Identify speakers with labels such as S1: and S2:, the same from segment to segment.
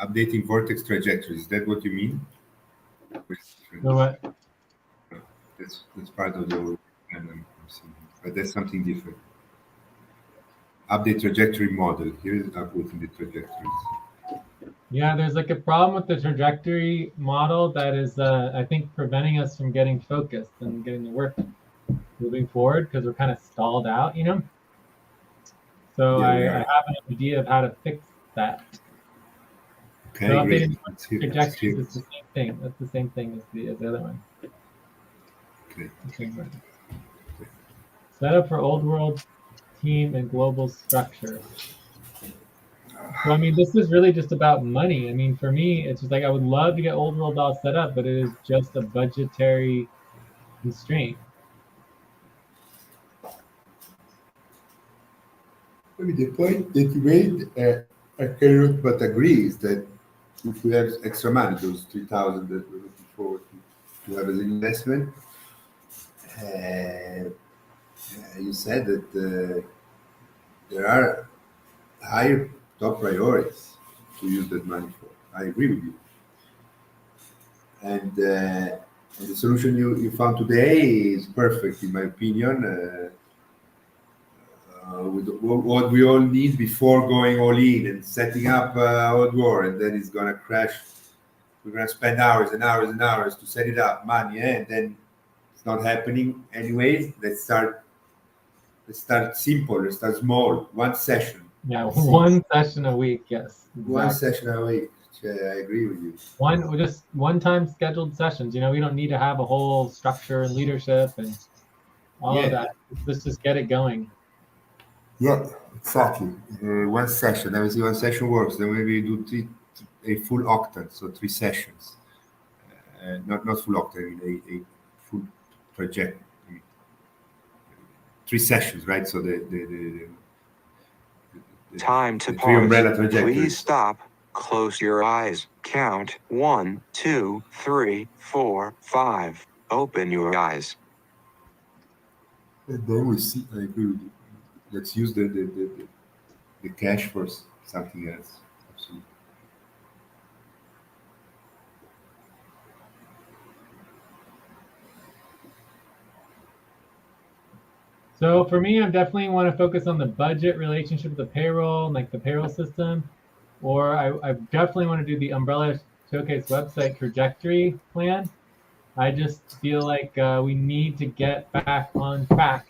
S1: Updating vortex trajectories. Is that what you mean?
S2: So what?
S1: That's part of the old plan I'm seeing, but that's something different. Update trajectory model. Here is updating the trajectories.
S2: Yeah, there's like a problem with the trajectory model that is, I think, preventing us from getting focused and getting the work moving forward because we're kind of stalled out, you know? So
S1: Yeah,
S2: I
S1: we are.
S2: have an idea of how to fix that.
S1: Okay,
S2: So
S1: great.
S2: updating
S1: Let's hear
S2: trajectories is
S1: it.
S2: the same thing. That's the same thing as the other one.
S1: Okay.
S2: Set up for old world team and global structure. So I mean, this is really just about money. I mean, for me, it's just like I would love to get old world all set up, but it is just a budgetary constraint.
S1: I mean, the point that you made, I cannot but agree, is that if we have extra money, those 3,000 that we're looking forward to have as an investment, you said that there are higher top priorities to use that money for. I agree with you. And the solution you found today is perfect, in my opinion. With what we all need before going all in and setting up Old War, and then it's gonna crash. We're gonna spend hours and hours and hours to set it up, money, and then it's not happening anyways. Let's start simple. Let's start small. One session.
S2: Yeah, one session a week. Yes. Exactly.
S1: One session a week. I agree with you.
S2: Just one-time scheduled sessions. You know, we don't need to have a whole structure and leadership and all of that. Let's just get it going.
S1: Yeah, exactly. One session. Let me see. One session works. Then maybe do a full octant, so 3 sessions. Not full octant. I mean a full project. I mean, 3 sessions, right? So the
S3: time to
S1: the 3 umbrella
S3: pause.
S1: trajectories.
S3: Please stop. Close your eyes. Count 1, 2, 3, 4, 5. Open your eyes.
S1: And then we see. I agree with you. Let's use the cash for something else. Absolutely.
S2: So for me, I definitely want to focus on the budget relationship with the payroll, like the payroll system, or I definitely want to do the Umbrella Showcase website trajectory plan. I just feel like we need to get back on track.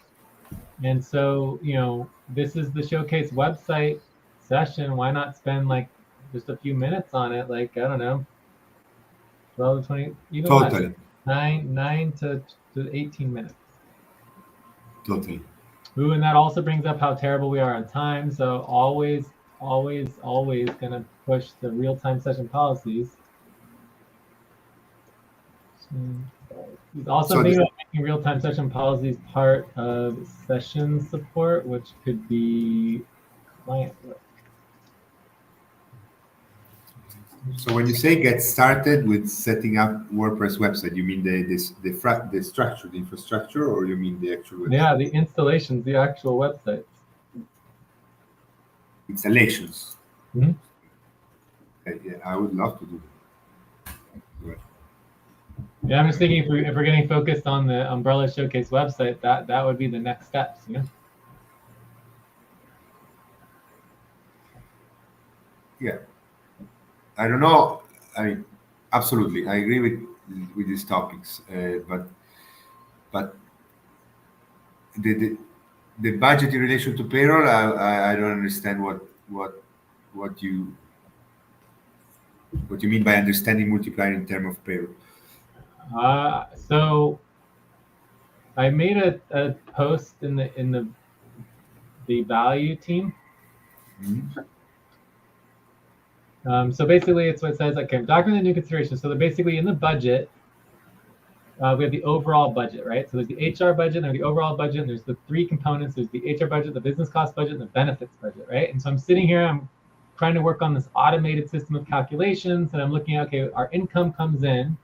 S2: And so, you know, this is the Showcase website session. Why not spend like just a few minutes on it? Like, I don't know, 12 to 20, even
S1: Totally.
S2: less, 9 to 18 minutes.
S1: Totally.
S2: Ooh, and that also brings up how terrible we are on time. So always gonna push the real-time session policies. Also thinking about making real-time session policies part of session support, which could be client work.
S1: So when you say get started with setting up WordPress website, you mean the structure, the infrastructure, or you mean the actual website?
S2: Yeah, the installations, the actual websites.
S1: Installations.
S2: Mm-hmm.
S1: Okay, yeah, I would love to do that.
S2: Yeah, I'm just thinking if we're getting focused on the Umbrella Showcase website, that would be the next steps, you know?
S1: Yeah. I don't know. I mean, absolutely, I agree with these topics, but the budget in relation to payroll, I don't understand what you mean by understanding multiplier in terms of payroll.
S2: So I made a post in the value team.
S1: Mm-hmm.
S2: So basically, it's what it says. Okay, document the new considerations. So they're basically in the budget. We have the overall budget, right? So there's the HR budget, and there's the overall budget, and there's the 3 components. There's the HR budget, the business cost budget, and the benefits budget, right? And so I'm sitting here, I'm trying to work on this automated system of calculations, and I'm looking at, okay, our income comes in,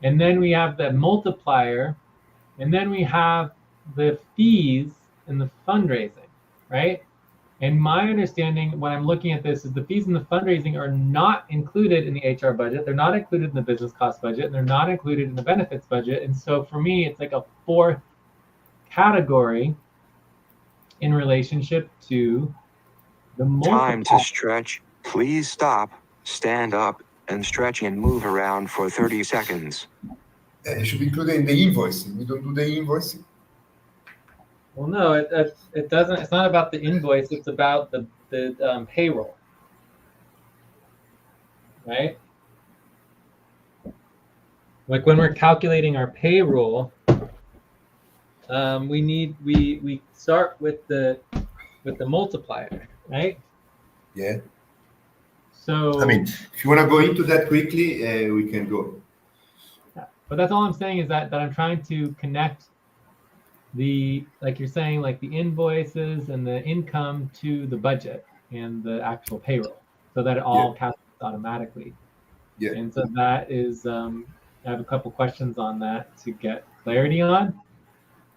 S2: and then we have the multiplier, and then we have the fees and the fundraising, right? And my understanding when I'm looking at this is the fees and the fundraising are not included in the HR budget. They're not included in the business cost budget, and they're not included in the benefits budget. And so for me, it's like a fourth category in relationship to the
S3: Time to
S2: multiplier.
S3: stretch. Please stop, stand up, and stretch and move around for 30 seconds.
S1: It should be included in the invoicing. We don't do the invoicing.
S2: Well, no, it doesn't. It's not about the invoice. It's about the payroll, right? Like when we're calculating our payroll, we start with the multiplier, right?
S1: Yeah.
S2: So
S1: I mean, if you want to go into that quickly, we can go.
S2: But that's all I'm saying is that I'm trying to connect the, like you're saying, like the invoices and the income to the budget and the actual payroll, so that it all calculates automatically.
S1: Yeah.
S2: And so that is, I have a couple questions on that to get clarity on,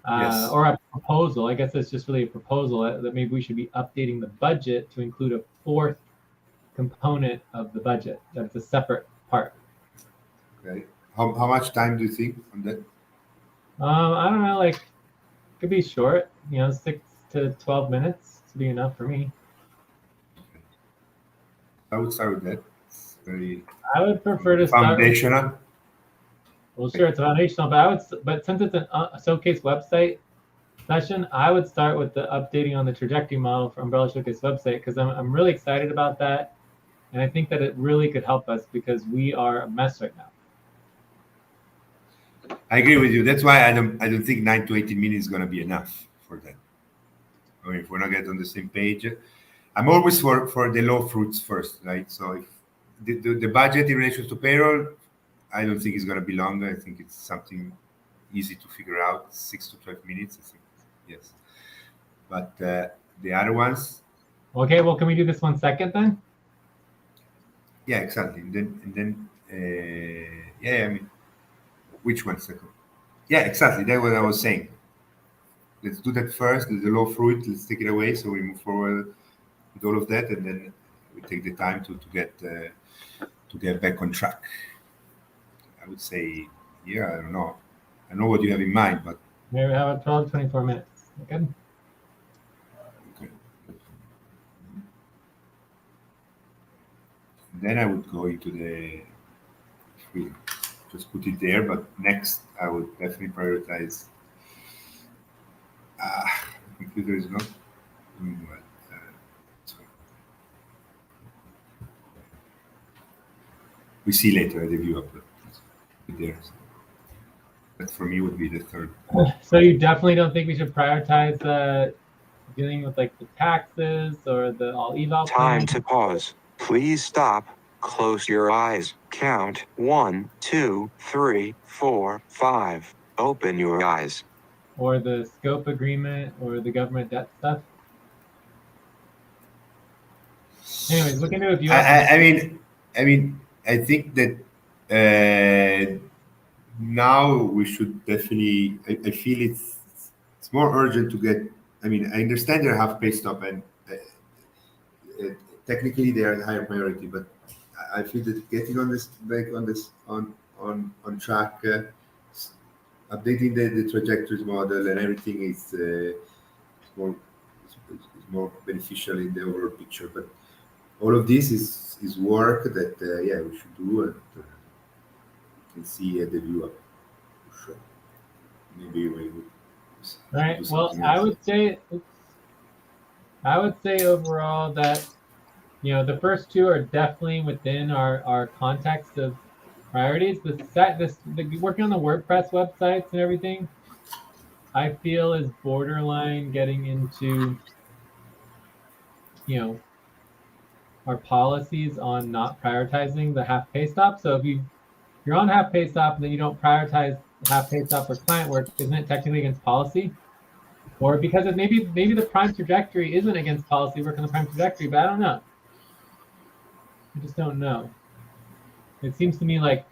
S1: Yes.
S2: or a proposal. I guess it's just really a proposal that maybe we should be updating the budget to include a fourth component of the budget that's a separate part.
S1: Okay. How much time do you think on that?
S2: I don't know, like could be short, 6 to 12 minutes to be enough for me.
S1: I would start with that. It's very
S2: I would prefer to start.
S1: foundational.
S2: Well, sure, it's foundational, but since it's a showcase website session, I would start with the updating on the trajectory model for Umbrella Showcase website because I'm really excited about that, and I think that it really could help us because we are a mess right now.
S1: I agree with you. That's why I don't think 9 to 18 minutes is going to be enough for that. I mean, if we're not getting on the same page, I'm always for the low fruits first, right? So if the budget in relation to payroll, I don't think it's going to be longer. I think it's something easy to figure out, 6 to 12 minutes. I think, yes. But the other ones.
S2: Okay, well, can we do this 1 second then?
S1: Yeah, exactly. And then I mean, which 1 second? Yeah, exactly. That's what I was saying. Let's do that first. There's a low fruit. Let's take it away. So we move forward with all of that, and then we take the time to get back on track. I would say, yeah, I don't know. I know what you have in mind, but
S2: Maybe we have 12 to 24 minutes. Okay.
S1: okay. Then I would go into the. Just put it there, but next I would definitely prioritize. The computer is not doing well. We see later at the view upload. There. That for me would be the third.
S2: So you definitely don't think we should prioritize dealing with like the taxes or the all eval?
S3: Time to pause. Please stop. Close your eyes. Count 1, 2, 3, 4, 5. Open your eyes.
S2: Or the scope agreement or the government debt stuff? Anyways, we can do a view.
S1: I mean, I think that now we should definitely. I feel it's more urgent to get. I mean, I understand they're half pay stop and technically they are the higher priority, but I feel that getting on this back on track, updating the trajectories model and everything is more beneficial in the overall picture. But all of this is work that we should do and see at the view up. For sure. Maybe we would.
S2: Right. Well, I would say overall that the first two are definitely within our context of priorities. The working on the WordPress websites and everything, I feel is borderline getting into our policies on not prioritizing the half pay stop. So if you're on half pay stop and then you don't prioritize half pay stop for client work, isn't it technically against policy? Or because maybe the prime trajectory isn't against policy, work on the prime trajectory, but I don't know. I just don't know. It seems to me like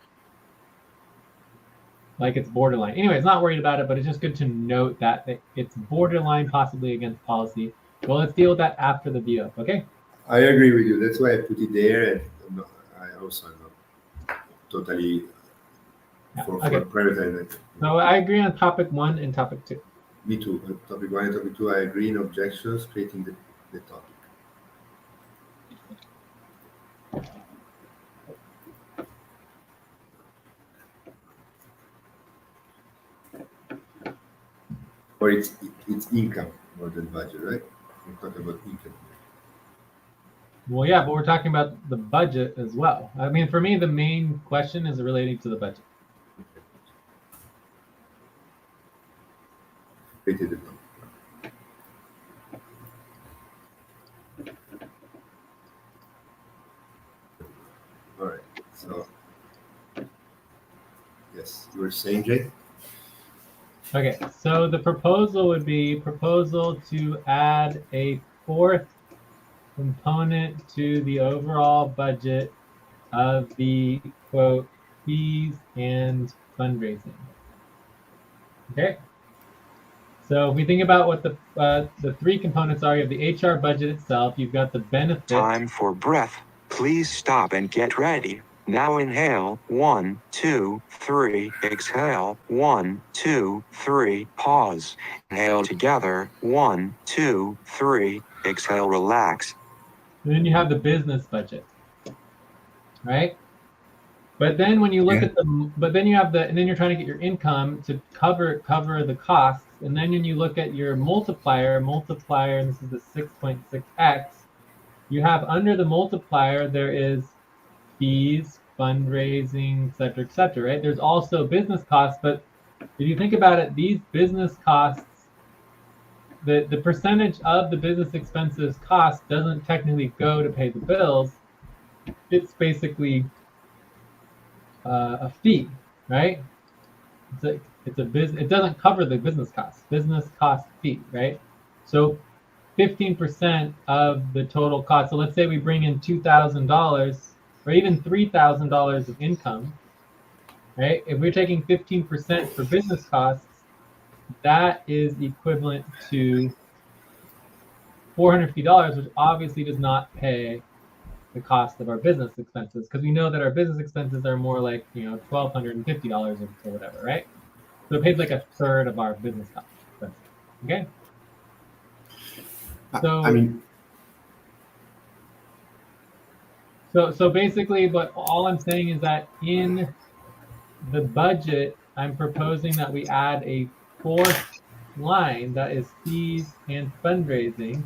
S2: it's borderline. Anyways, not worried about it, but it's just good to note that it's borderline possibly against policy. Well, let's deal with that after the view up, okay?
S1: I agree with you. That's why I put it there. And I also am not totally for prioritizing.
S2: So I agree on topic 1 and topic 2.
S1: Me too. Topic 1 and topic 2, I agree in objections, creating the topic. Or it's income more than budget, right? We're talking about income.
S2: Well, yeah, but we're talking about the budget as well. I mean, for me, the main question is relating to the budget.
S1: Created it. All right. So, yes, you were saying, Jay?
S2: Okay, so the proposal would be proposal to add a 4th component to the overall budget of the, quote, fees and fundraising. Okay? So if we think about what the 3 components are, you have the HR budget itself, you've got the benefits.
S3: Time for breath. Please stop and get ready. Now inhale, 1, 2, 3, exhale, 1, 2, 3, pause. Inhale together, 1, 2, 3, exhale, relax.
S2: And then you have the business budget, right? But then when you look at then you have and then you're trying to get your income to cover the costs. And then when you look at your multiplier, and this is the 6.6x, you have under the multiplier, there is fees, fundraising, et cetera, right? There's also business costs, but if you think about it, these business costs, the percentage of the business expenses cost doesn't technically go to pay the bills. It's basically a fee, right? It's a business. It doesn't cover the business cost. Business cost fee, right? So 15% of the total cost. So let's say we bring in $2,000 or even $3,000 of income, right? If we're taking 15% for business costs, that is equivalent to $450, which obviously does not pay the cost of our business expenses, because we know that our business expenses are more like, $1,250 or whatever, right? So it pays like a third of our business cost expenses. Okay. So
S1: I mean,
S2: so basically, but all I'm saying is that in the budget, I'm proposing that we add a 4th line that is fees and fundraising,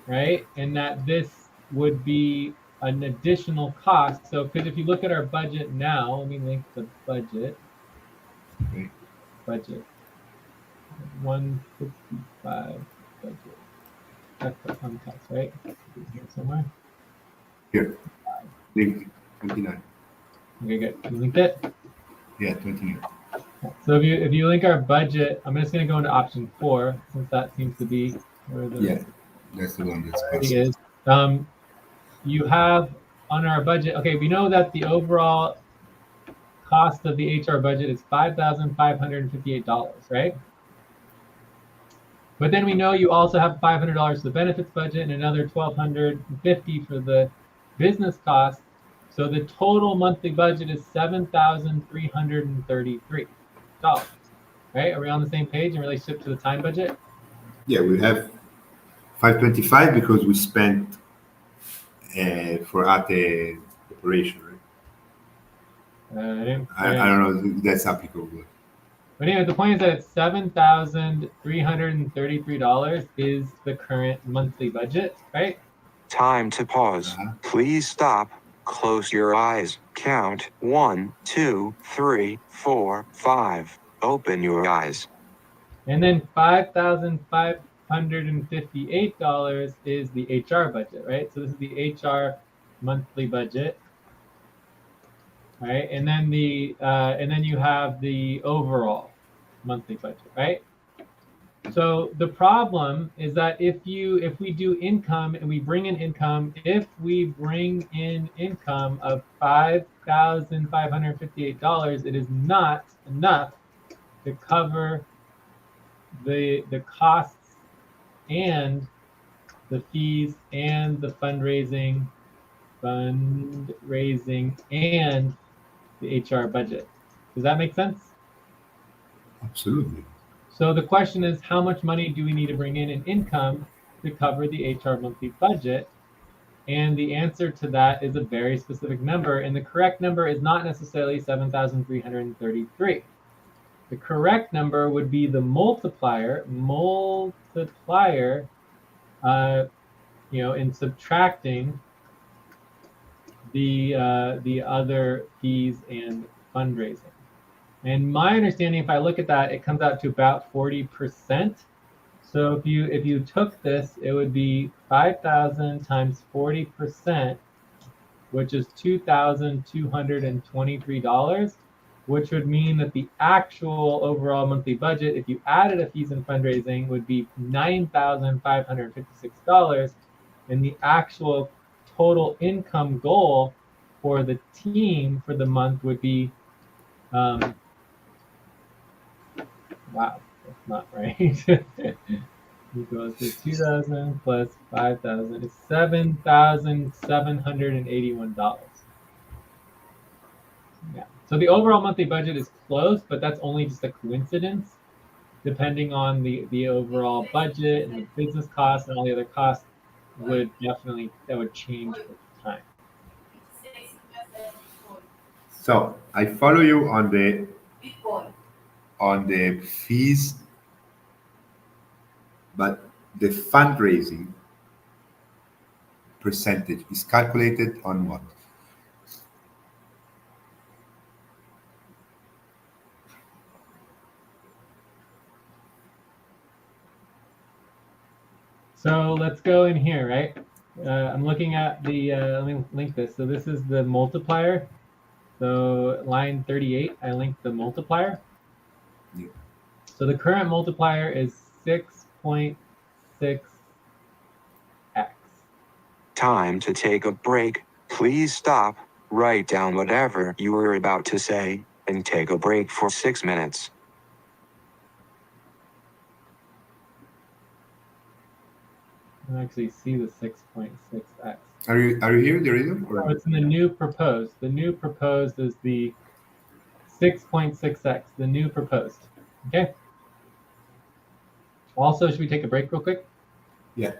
S2: right? And that this would be an additional cost. So, because if you look at our budget now, let me link the budget. Budget 165 budget. That's the context, right? Here somewhere.
S1: Here. Link 29.
S2: Okay, good. You linked it?
S1: Yeah, 29.
S2: So if you link our budget, I'm just going to go into option 4, since that seems to be where the
S1: That's the one that's
S2: is. You have on our budget. Okay, we know that the overall cost of the HR budget is $5,558, right? But then we know you also have $500 for the benefits budget and another $1,250 for the business costs. So the total monthly budget is $7,333, right? Are we on the same page in relationship to the time budget?
S1: Yeah, we have 525 because we spent for ATE operation, right? I don't know if that's applicable.
S2: But anyway, the point is that it's $7,333 is the current monthly budget, right?
S3: Time to pause. Please stop. Close your eyes. Count 1, 2, 3, 4, 5. Open your eyes.
S2: And then $5,558 is the HR budget, right? So this is the HR monthly budget, right? And then and then you have the overall monthly budget, right? So the problem is that if we do income and we bring in income, if we bring in income of $5,558, it is not enough to cover the costs and the fees and the fundraising and the HR budget. Does that make sense?
S1: Absolutely.
S2: So the question is, how much money do we need to bring in income to cover the HR monthly budget? And the answer to that is a very specific number, and the correct number is not necessarily 7,333. The correct number would be the multiplier, in subtracting the other fees and fundraising. And my understanding, if I look at that, it comes out to about 40%. So if you took this, it would be 5,000 times 40%, which is $2,223, which would mean that the actual overall monthly budget, if you added a fees and fundraising, would be $9,556, and the actual total income goal for the team for the month would be, wow, that's not right. We go to 2,000 plus 5,000 is $7,781. Yeah. So the overall monthly budget is close, but that's only just a coincidence. Depending on the overall budget and the business costs and all the other costs, would change over time.
S1: So I follow you on the fees, but the fundraising percentage is calculated on what?
S2: So let's go in here, right? I'm looking at the, let me link this. So this is the multiplier. So line 38, I linked the multiplier.
S1: Yeah.
S2: So the current multiplier is 6.6x.
S3: Time to take a break. Please stop, write down whatever you were about to say, and take a break for 6 minutes.
S2: I can actually see the 6.6x.
S1: Are you here, the reason?
S2: Oh, it's in the new proposed. The new proposed is the 6.6x, the new proposed. Okay. Also, should we take a break real quick?
S1: Yeah.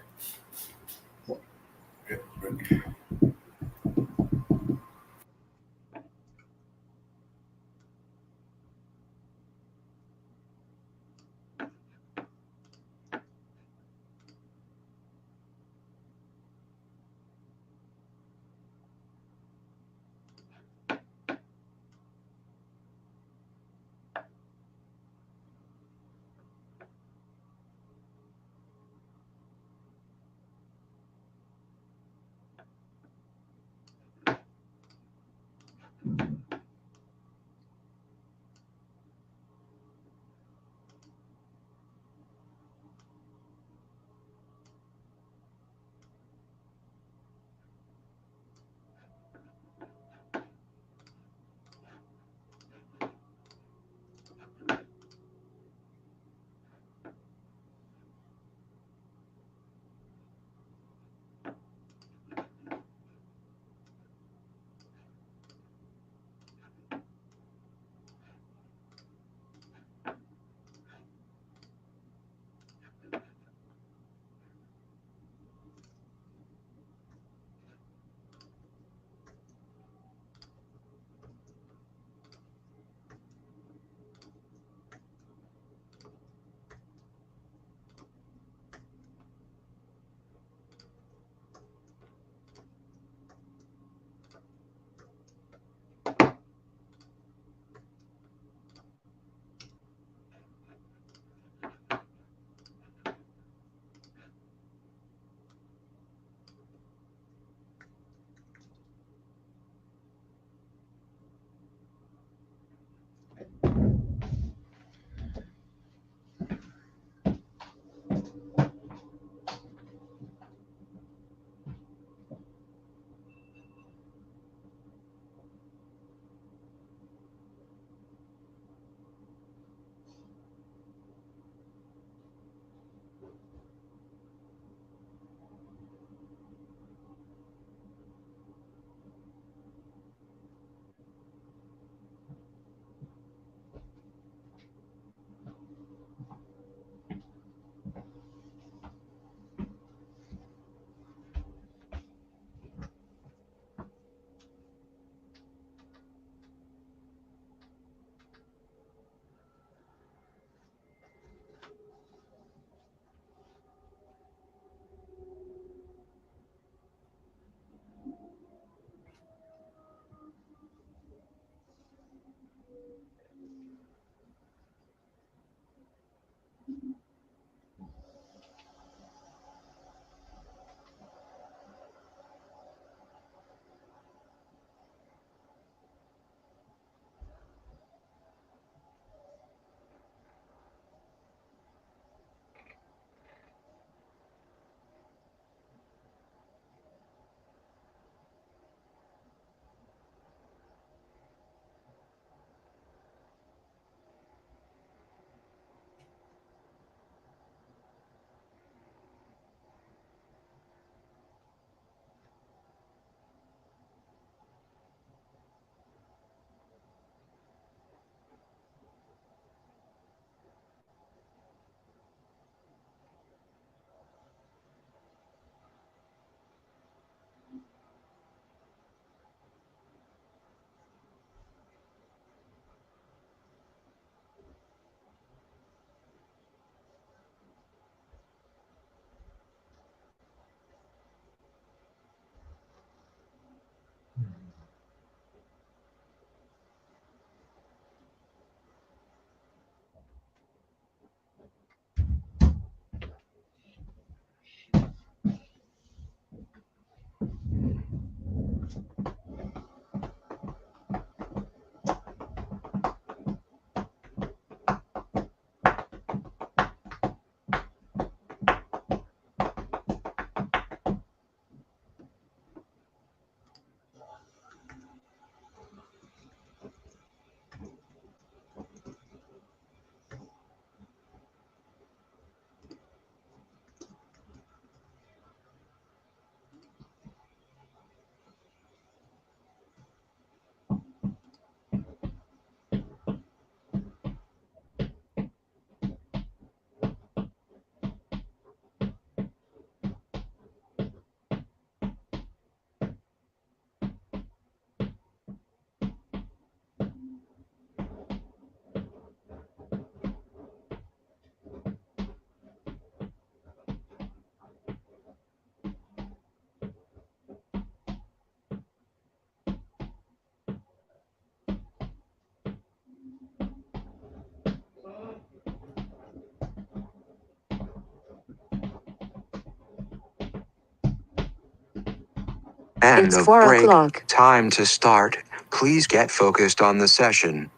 S3: End
S4: It's
S3: of
S4: 4
S3: break.
S4: o'clock.
S3: Time to start. Please get focused on the session.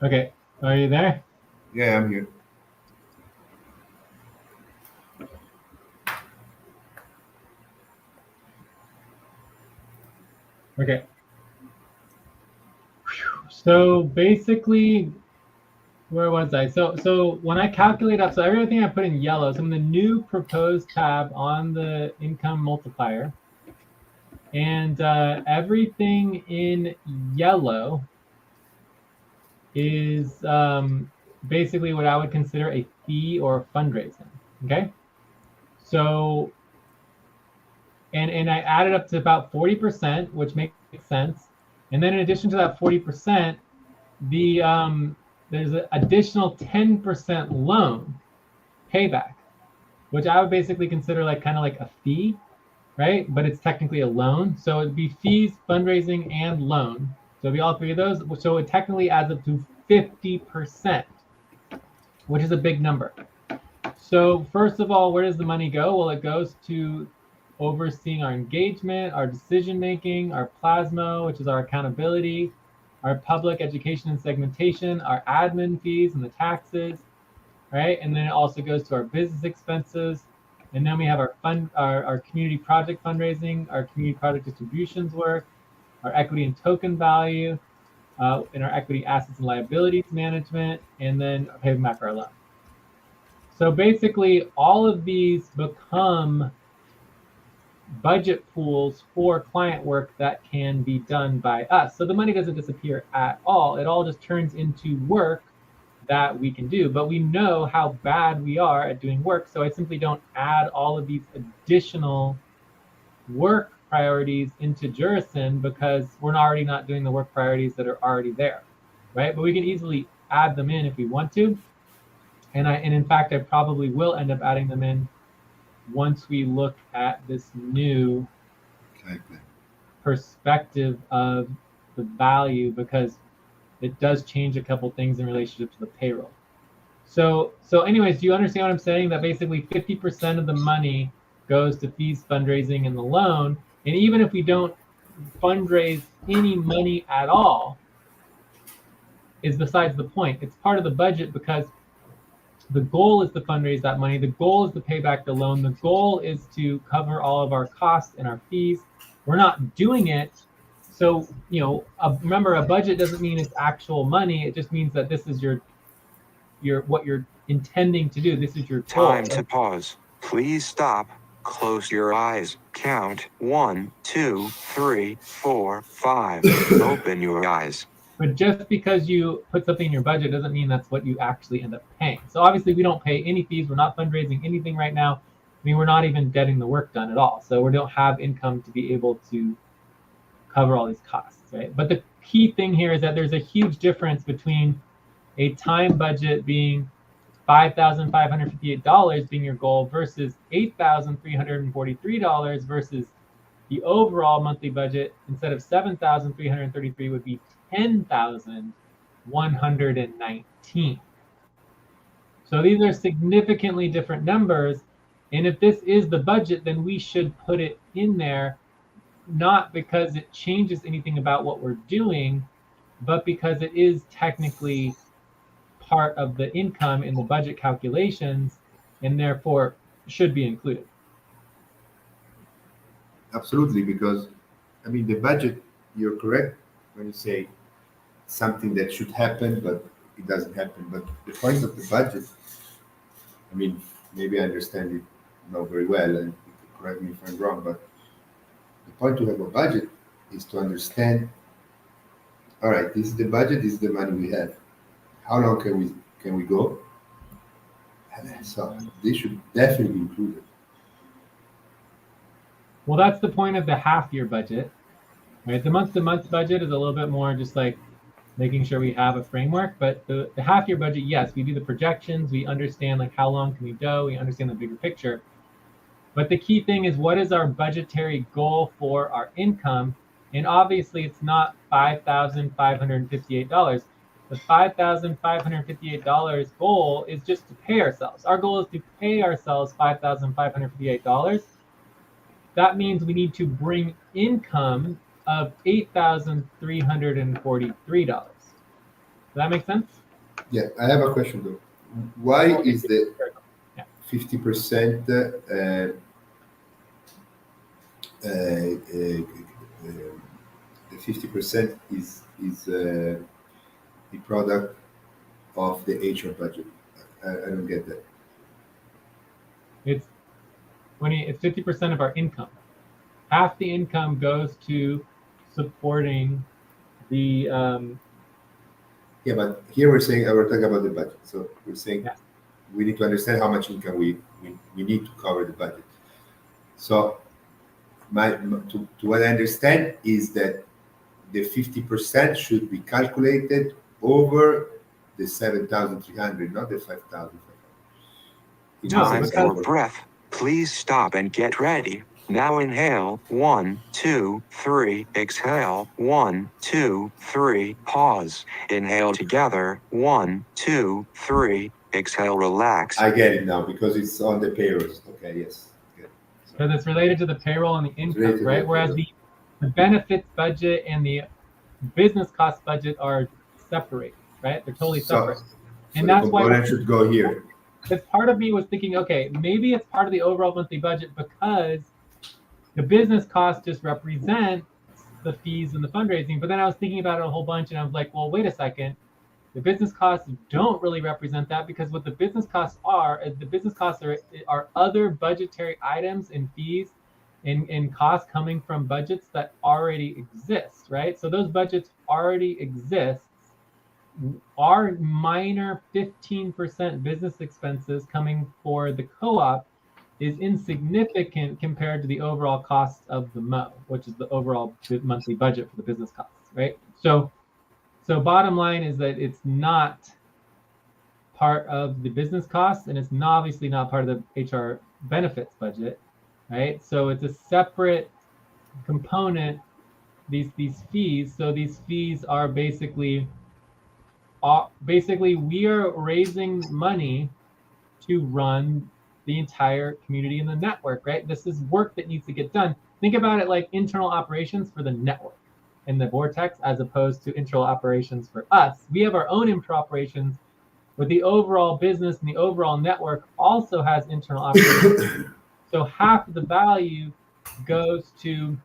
S1: Okay, so
S2: Okay, are you there?
S1: yeah, I'm here.
S2: Okay. So basically, where was I? So when I calculate up, so everything I put in yellow, so I'm in the new proposed tab on the income multiplier, and everything in yellow is basically what I would consider a fee or fundraising. Okay. So and I added up to about 40%, which makes sense. And then in addition to that 40%, there's an additional 10% loan payback, which I would basically consider like kind of like a fee, right? But it's technically a loan. So it'd be fees, fundraising, and loan. So it'd be all three of those. So it technically adds up to 50%, which is a big number. So first of all, where does the money go? Well, it goes to overseeing our engagement, our decision making, our plasma, which is our accountability, our public education and segmentation, our admin fees and the taxes, right? And then it also goes to our business expenses. And then we have our community project fundraising, our community project distributions work, our equity and token value, and our equity assets and liabilities management, and then paying back our loan. So basically, all of these become budget pools for client work that can be done by us. So the money doesn't disappear at all. It all just turns into work that we can do. But we know how bad we are at doing work. So I simply don't add all of these additional work priorities into Jurison because we're already not doing the work priorities that are already there, right? But we can easily add them in if we want to. And in fact, I probably will end up adding them in once we look at this new perspective of the value, because it does change a couple things in relationship to the payroll. So anyways, do you understand what I'm saying? That basically 50% of the money goes to fees, fundraising, and the loan. And even if we don't fundraise any money at all, is besides the point. It's part of the budget because the goal is to fundraise that money. The goal is to pay back the loan. The goal is to cover all of our costs and our fees. We're not doing it. So, remember, a budget doesn't mean it's actual money. It just means that this is your what you're intending to do. This is your goal.
S3: Time to pause. Please stop. Close your eyes. Count 1, 2, 3, 4, 5. Open your eyes.
S2: But just because you put something in your budget doesn't mean that's what you actually end up paying. So obviously we don't pay any fees. We're not fundraising anything right now. I mean, we're not even getting the work done at all. So we don't have income to be able to cover all these costs, right? But the key thing here is that there's a huge difference between a time budget being $5,558 being your goal versus $8,343 versus the overall monthly budget, instead of $7,333 would be $10,119. So these are significantly different numbers. And if this is the budget, then we should put it in there, not because it changes anything about what we're doing, but because it is technically part of the income in the budget calculations and therefore should be included.
S1: Absolutely, because the budget, you're correct when you say something that should happen, but it doesn't happen. But the point of the budget, maybe I understand it not very well, and correct me if I'm wrong, but the point to have a budget is to understand, all right, this is the budget, this is the money we have. How long can we go? So this should definitely be included.
S2: Well, that's the point of the half-year budget, right? The month-to-month budget is a little bit more just like making sure we have a framework. But the half-year budget, yes, we do the projections. We understand like how long can we go. We understand the bigger picture. But the key thing is, what is our budgetary goal for our income? And obviously, it's not $5,558. The $5,558 goal is just to pay ourselves. Our goal is to pay ourselves $5,558. That means we need to bring income of $8,343. Does that make sense?
S1: Yeah, I have a question though. Why is the 50% the 50% is the product of the HR budget? I don't get that.
S2: It's 50% of our income. Half the income goes to supporting the
S1: Yeah, but here we're talking about the budget. So we're saying
S2: Yeah.
S1: we need to understand how much income we need to cover the budget. So to what I understand is that the 50% should be calculated over the 7,300, not the 5,000.
S3: Time for breath. Please stop and get ready. Now inhale, 1, 2, 3, exhale, 1, 2, 3, pause. Inhale together, 1, 2, 3, exhale, relax.
S1: I get it now because it's on the payrolls. Okay, yes.
S2: Because it's related to the payroll and the income, right? Whereas the benefits budget and the business cost budget are separate, right? They're totally separate.
S1: And that's why it should go here.
S2: Because part of me was thinking, okay, maybe it's part of the overall monthly budget because the business costs just represent the fees and the fundraising. But then I was thinking about it a whole bunch and I was like, well, wait a second. The business costs don't really represent that because what the business costs are other budgetary items and fees and costs coming from budgets that already exist, right? So those budgets already exist. Our minor 15% business expenses coming for the co-op is insignificant compared to the overall cost of the MO, which is the overall monthly budget for the business costs, right? So bottom line is that it's not part of the business costs and it's obviously not part of the HR benefits budget, right? So it's a separate component, these fees. So these fees are basically we are raising money to run the entire community in the network, right? This is work that needs to get done. Think about it like internal operations for the network and the Vortex as opposed to internal operations for us. We have our own internal operations, but the overall business and the overall network also has internal operations. So half of the value goes to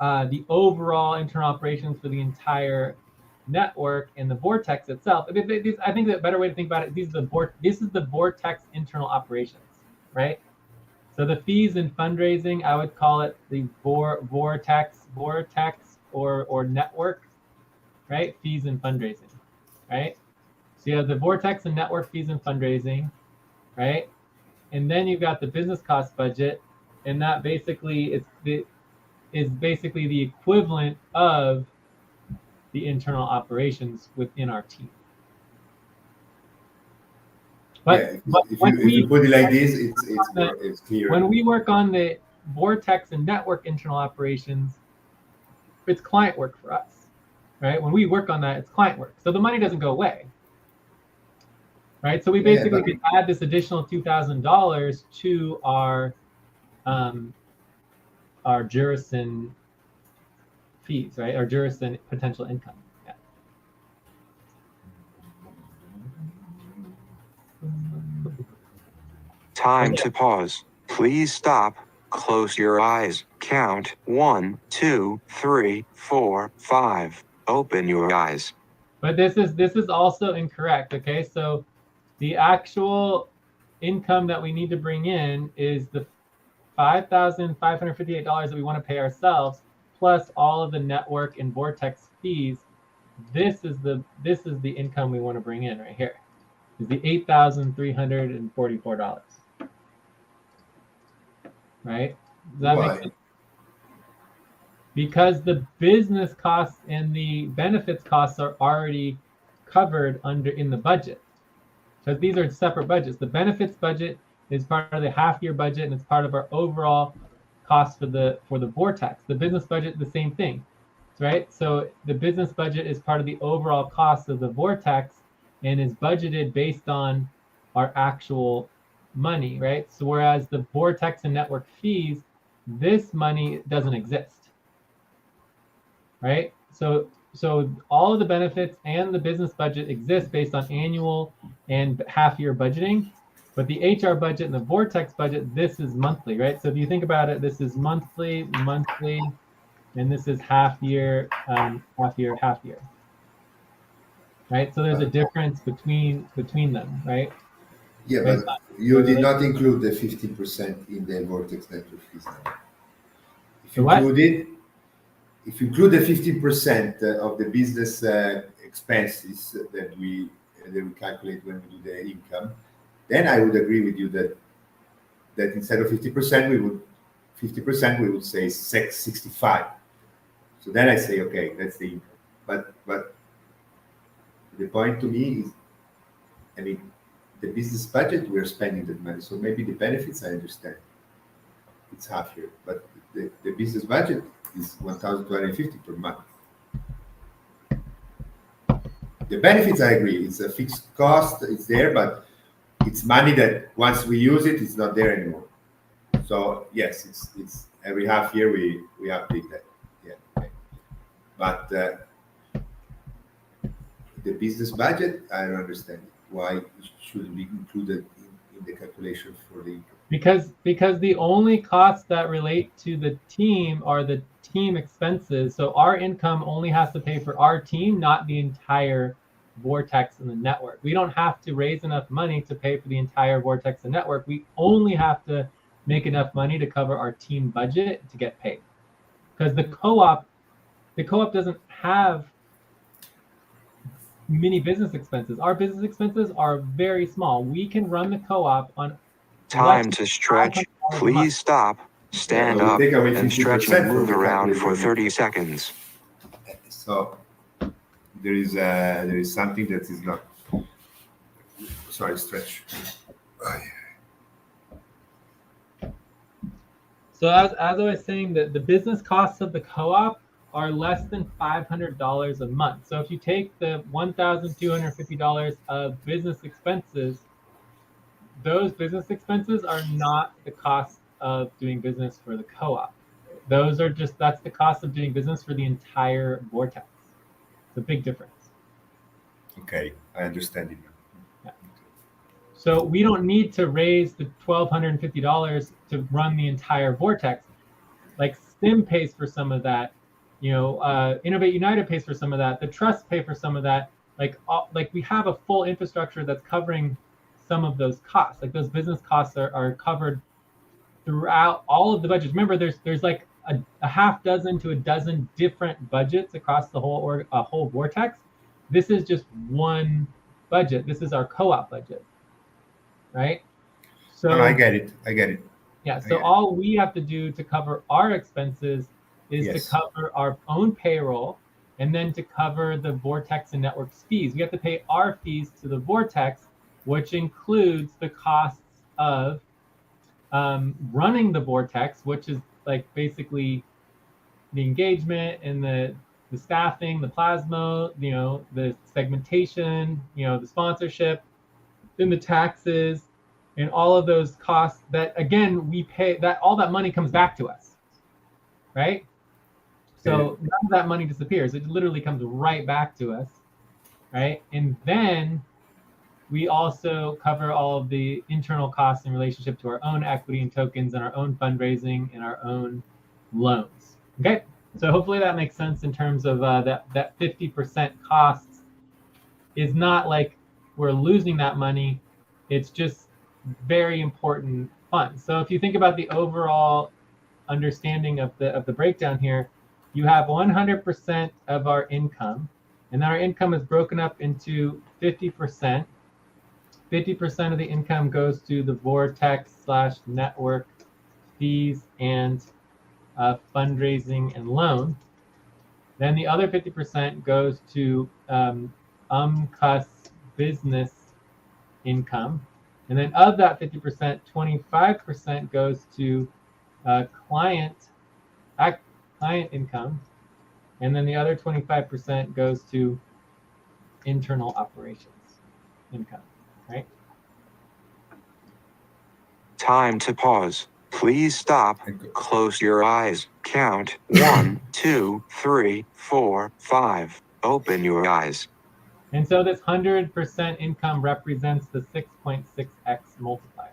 S2: the overall internal operations for the entire network and the Vortex itself. I think the better way to think about it, this is the Vortex internal operations, right? So the fees and fundraising, I would call it the Vortex or network, right? Fees and fundraising, right? So you have the Vortex and network fees and fundraising, right? And then you've got the business cost budget, and that basically is basically the equivalent of the internal operations within our team. But,
S1: if you put it like this, it's clear.
S2: When we work on the Vortex and network internal operations, it's client work for us, right? When we work on that, it's client work. So the money doesn't go away, right? So we basically could add this additional $2,000 to our Jurison fees, right? Our Jurison potential income. Yeah.
S3: Time to pause. Please stop. Close your eyes. Count 1, 2, 3, 4, 5. Open your eyes.
S2: But this is also incorrect. Okay, so the actual income that we need to bring in is the $5,558 that we want to pay ourselves, plus all of the network and Vortex fees. This is the income we want to bring in right here. Is the $8,344. Right? Does that make sense? Because the business costs and the benefits costs are already covered in the budget. Because these are separate budgets. The benefits budget is part of the half-year budget, and it's part of our overall cost for the Vortex. The business budget, the same thing. right? So the business budget is part of the overall cost of the vortex and is budgeted based on our actual money, right? So whereas the vortex and network fees, this money doesn't exist, right? So all of the benefits and the business budget exist based on annual and half-year budgeting, but the HR budget and the vortex budget, this is monthly, right? So if you think about it, this is monthly, and this is half year, right? So there's a difference between them, right?
S1: Yeah,
S2: Based
S1: but
S2: on
S1: you
S2: the
S1: did not include the 15% in the vortex network fees. If
S2: The
S1: you
S2: what?
S1: include the 15% of the business expenses that we calculate when we do the income, then I would agree with you that instead of 50%, we would say 65. So then I say, okay, that's the income. But the point to me is, I mean, the business budget, we're spending that money. So maybe the benefits, I understand. It's half year, but the business budget is 1,250 per month. The benefits, I agree. It's a fixed cost. It's there, but it's money that once we use it, it's not there anymore. So yes, it's every half year we update that. Yeah, okay. But the business budget, I don't understand why it shouldn't be included in the calculation for the income.
S2: Because the only costs that relate to the team are the team expenses. So our income only has to pay for our team, not the entire vortex and the network. We don't have to raise enough money to pay for the entire vortex and network. We only have to make enough money to cover our team budget to get paid. Because the co-op doesn't have many business expenses. Our business expenses are very small. We can run the co-op on
S3: Time to stretch. Please stop, stand up, and stretch and move around for 30 seconds.
S1: So there is something that is not. Sorry, stretch.
S2: So as I was saying, the business costs of the co-op are less than $500 a month. So if you take the $1,250 of business expenses, those business expenses are not the cost of doing business for the co-op. Those are that's the cost of doing business for the entire vortex. It's a big difference.
S1: Okay, I understand it now.
S2: Yeah. So we don't need to raise the $1,250 to run the entire vortex. Like STEM pays for some of that, Innovate United pays for some of that. The trusts pay for some of that. Like we have a full infrastructure that's covering some of those costs. Like those business costs are covered throughout all of the budgets. Remember, there's like a half dozen to a dozen different budgets across the whole vortex. This is just one budget. This is our co-op budget, right? So
S1: I get it.
S2: Yeah. So all we have to do to cover our expenses is to cover our own payroll, and then to cover the vortex and network's fees. We have to pay our fees to the vortex, which includes the costs of running the vortex, which is like basically the engagement and the staffing, the plasma, the segmentation, the sponsorship, then the taxes, and all of those costs that, again, we pay. That all that money comes back to us, right? So none of that money disappears. It literally comes right back to us, right? And then we also cover all of the internal costs in relationship to our own equity and tokens and our own fundraising and our own loans. Okay, so hopefully that makes sense in terms of that 50% costs is not like we're losing that money. It's just very important funds. So if you think about the overall understanding of the breakdown here, you have 100% of our income, and our income is broken up into 50%. 50% of the income goes to the vortex/network fees and fundraising and loan. Then the other 50% goes to UMCUS business income. And then of that 50%, 25% goes to client income. And then the other 25% goes to internal operations income, right?
S3: Time to pause. Please stop. Close your eyes. Count 1, 2, 3, 4, 5. Open your eyes.
S2: And so this 100% income represents the 6.6x multiplier.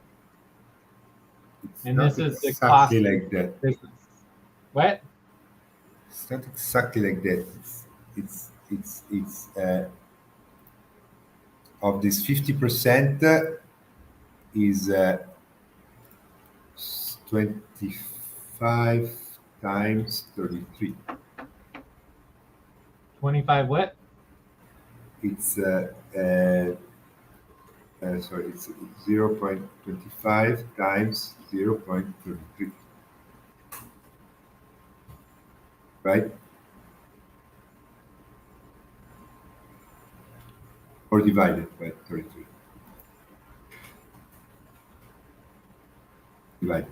S1: It's
S2: And
S1: not
S2: this is the cost
S1: exactly
S2: of
S1: like that.
S2: business. What?
S1: It's not exactly like that. It's of this 50% is 25 times 33.
S2: 25 what?
S1: It's sorry, it's 0.25 times 0.33, right? Or divided by 33. Divided.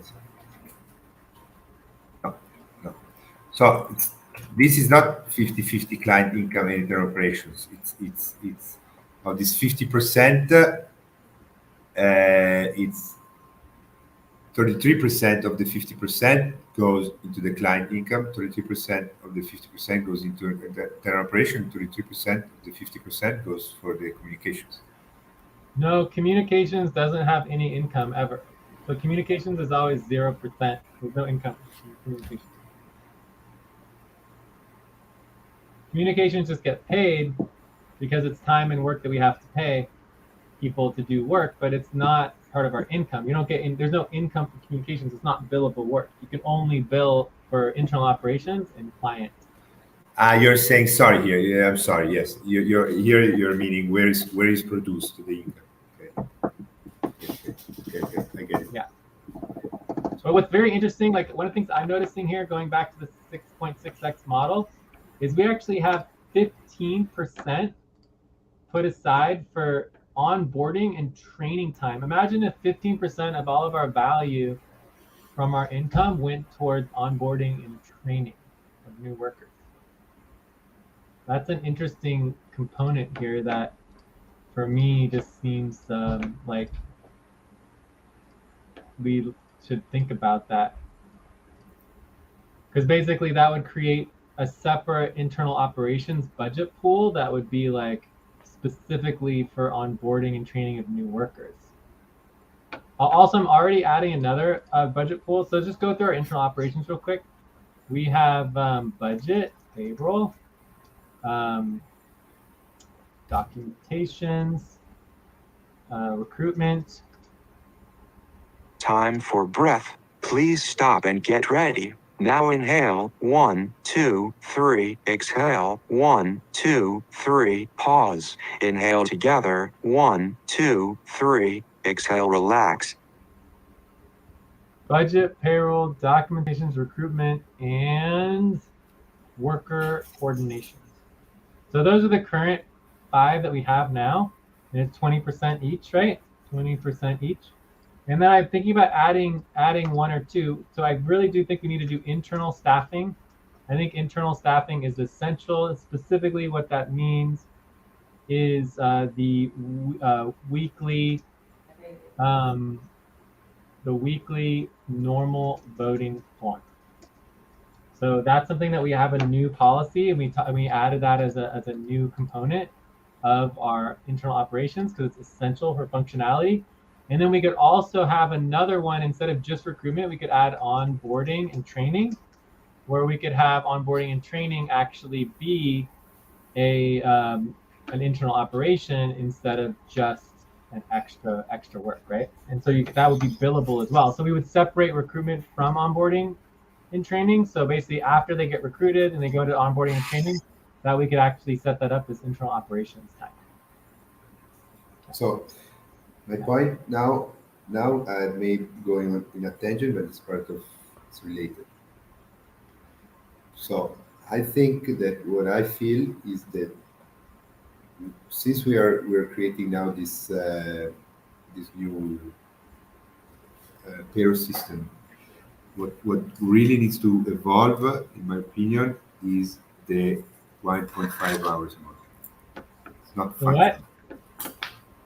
S1: No, no. So this is not 50-50 client income and internal operations. It's of this 50%. It's 33% of the 50% goes into the client income, 33% of the 50% goes into the internal operation, 33% of the 50% goes for the communications.
S2: No, communications doesn't have any income ever. So communications is always 0%. There's no income in communications. Communications just get paid because it's time and work that we have to pay people to do work, but it's not part of our income. You don't get in, there's no income for communications. It's not billable work. You can only bill for internal operations and client.
S1: You're saying sorry here. Yeah, I'm sorry. Yes, you're here. You're meaning where is produced the income? Okay. I get it.
S2: Yeah. But what's very interesting, like one of the things I'm noticing here, going back to the 6.6x model, is we actually have 15% put aside for onboarding and training time. Imagine if 15% of all of our value from our income went towards onboarding and training of new workers. That's an interesting component here that for me just seems like we should think about that. Because basically that would create a separate internal operations budget pool that would be like specifically for onboarding and training of new workers. Also, I'm already adding another budget pool. So just go through our internal operations real quick. We have budget, payroll, documentations, recruitment.
S3: Time for breath. Please stop and get ready. Now inhale, 1, 2, 3, exhale, 1, 2, 3, pause. Inhale together, 1, 2, 3, exhale, relax.
S2: Budget, payroll, documentations, recruitment, and worker coordination. So those are the current 5 that we have now. And it's 20% each, right? 20% each. And then I'm thinking about adding 1 or 2. So I really do think we need to do internal staffing. I think internal staffing is essential. Specifically, what that means is the weekly normal voting form. So that's something that we have a new policy, and we added that as a new component of our internal operations because it's essential for functionality. And then we could also have another one, instead of just recruitment, we could add onboarding and training, where we could have onboarding and training actually be an internal operation instead of just an extra work, right? And so that would be billable as well. So we would separate recruitment from onboarding and training. So basically, after they get recruited and they go to onboarding and training, that we could actually set that up as internal operations time.
S1: So my point now I may be going on in a tangent, but it's related. So I think that what I feel is that since we're creating now this new payroll system, what really needs to evolve, in my opinion, is the 1.5 hours a month. It's not
S2: The
S1: 5.
S2: what?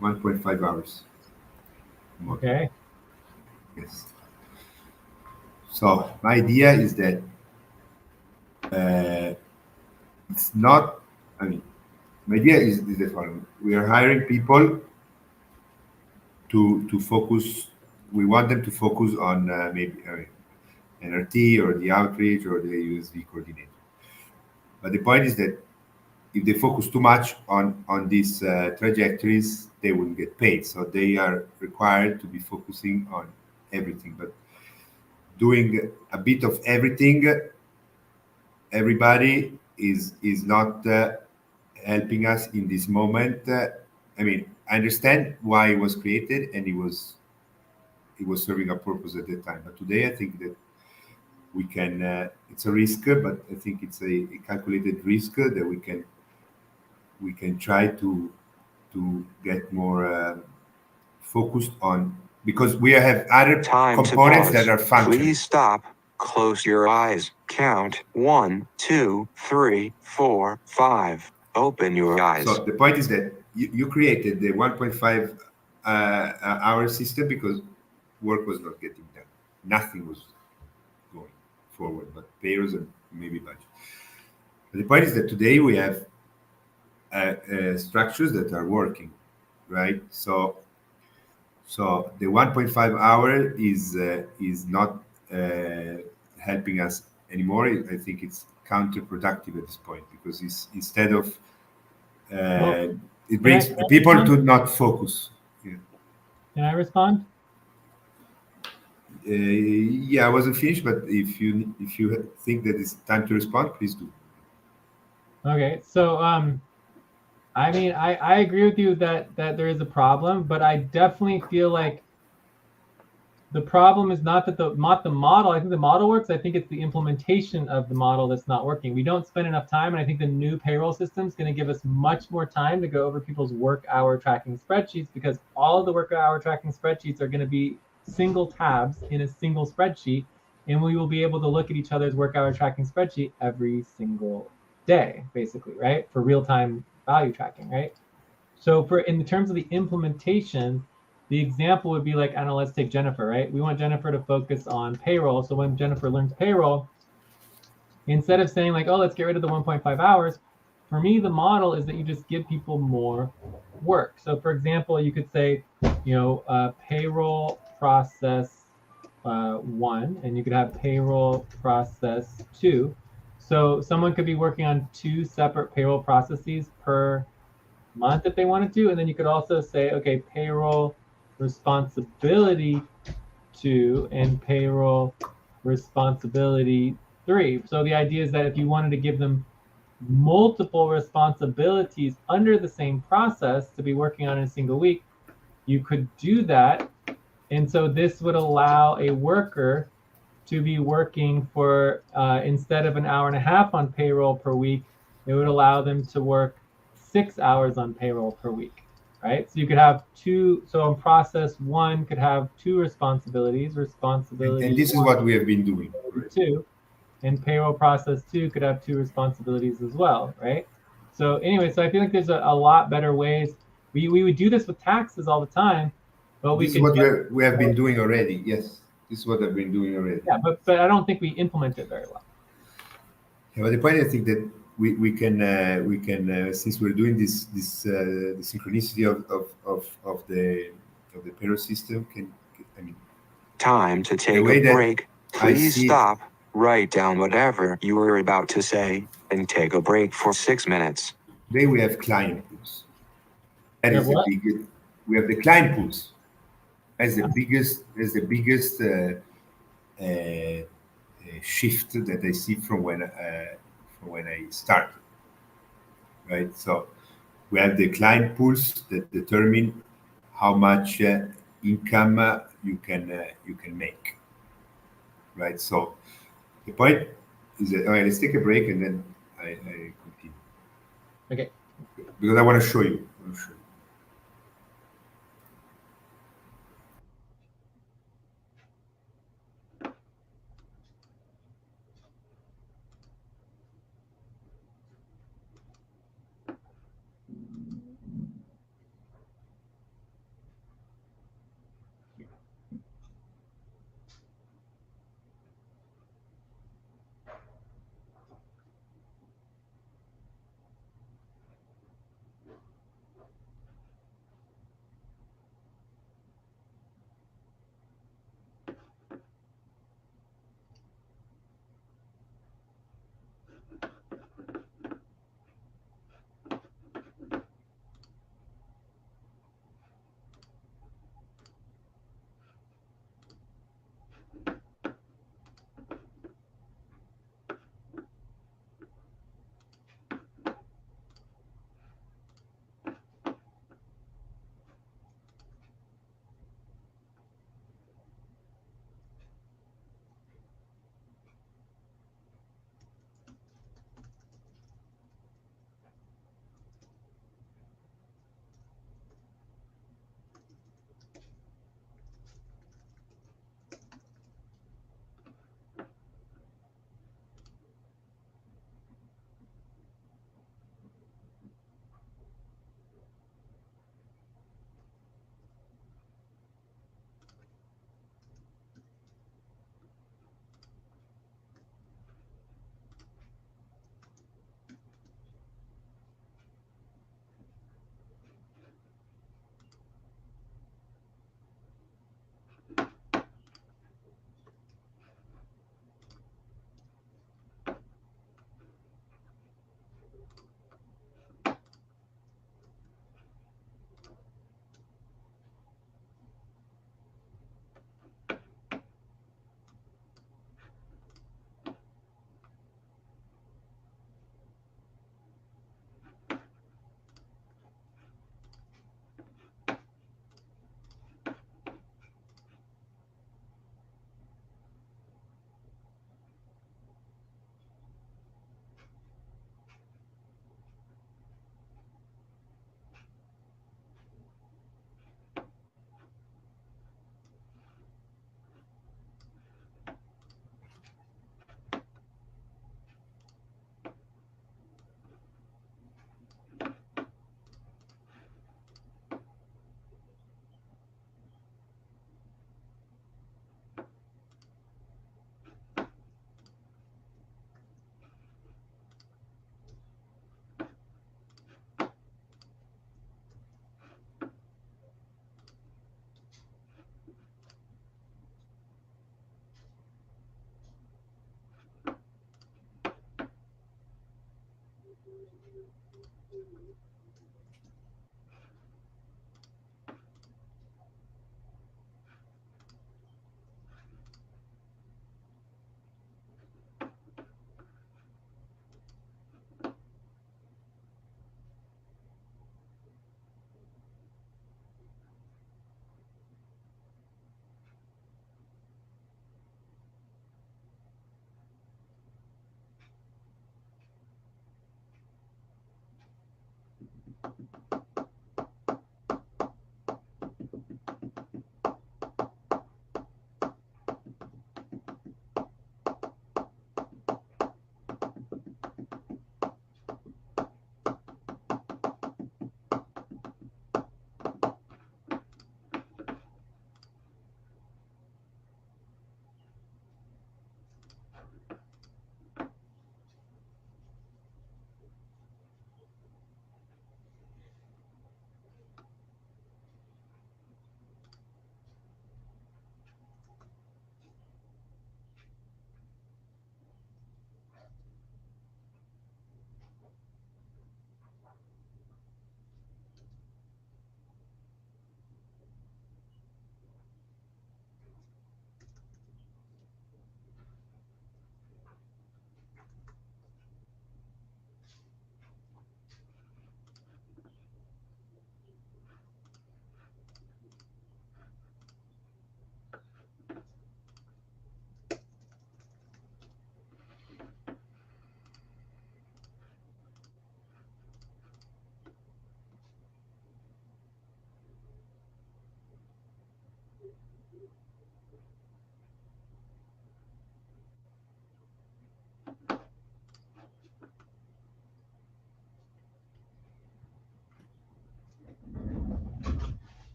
S1: 1.5 hours a month.
S2: Okay.
S1: Yes. So my idea is that it's not. I mean, my idea is the following: we are hiring people to focus. We want them to focus on maybe NRT or the outreach or the USV coordinator. But the point is that if they focus too much on these trajectories, they wouldn't get paid. So they are required to be focusing on everything. But doing a bit of everything, everybody is not helping us in this moment. I mean, I understand why it was created, and it was serving a purpose at that time. But today, I think that we can. It's a risk, but I think it's a calculated risk that we can try to get more focused on, because we have other
S3: Time to
S1: components
S3: pause.
S1: that are functional.
S3: Please stop. Close your eyes. Count 1, 2, 3, 4, 5. Open your eyes.
S1: So the point is that you created the 1.5 hour system because work was not getting done. Nothing was going forward, but payrolls and maybe budget. But the point is that today we have structures that are working, right? So the 1.5 hour is not helping us anymore. I think it's counterproductive at this point, because it's instead of it brings the people to not focus. Yeah.
S2: Can I respond?
S1: Yeah, I wasn't finished, but if you think that it's time to respond, please do.
S2: Okay, so I mean, I agree with you that there is a problem, but I definitely feel like the problem is not the model. I think the model works. I think it's the implementation of the model that's not working. We don't spend enough time, and I think the new payroll system is going to give us much more time to go over people's work hour tracking spreadsheets, because all of the work hour tracking spreadsheets are going to be single tabs in a single spreadsheet, and we will be able to look at each other's work hour tracking spreadsheet every single day, basically, right? For real-time value tracking, right? So in terms of the implementation, the example would be like, I don't know, let's take Jennifer, right? We want Jennifer to focus on payroll. So when Jennifer learns payroll, instead of saying like, oh, let's get rid of the 1.5 hours, for me, the model is that you just give people more work. So for example, you could say, payroll process 1, and you could have payroll process 2. So someone could be working on 2 separate payroll processes per month if they wanted to. And then you could also say, okay, payroll responsibility 2 and payroll responsibility 3. So the idea is that if you wanted to give them multiple responsibilities under the same process to be working on in a single week, you could do that. And so this would allow a worker to be working for, instead of an hour and a half on payroll per week, it would allow them to work 6 hours on payroll per week, right? So you could have 2, so on process 1 could have 2 responsibilities,
S1: And this is what we have been doing. Right?
S2: 2, and payroll process 2 could have 2 responsibilities as well, right? So anyway, so I feel like there's a lot better ways. We would do this with taxes all the time, but
S1: This is what we have been doing already. Yes, this is what I've been doing already.
S2: Yeah, but I don't think we implement it very well.
S1: Yeah, but the point, I think that we can since we're doing this the synchronicity of the payroll system, I mean,
S3: Time to take a break. Please stop. Write down whatever you were about to say and take a break for 6 minutes.
S1: Today we have client pools. That is the biggest. We have the client pools. That's the biggest. That's the biggest shift that I see from when I started. Right. So we have the client pools that determine how much income you can make. Right. So the point is that, all right, let's take a break and then I continue.
S2: Okay.
S1: Because I want to show you.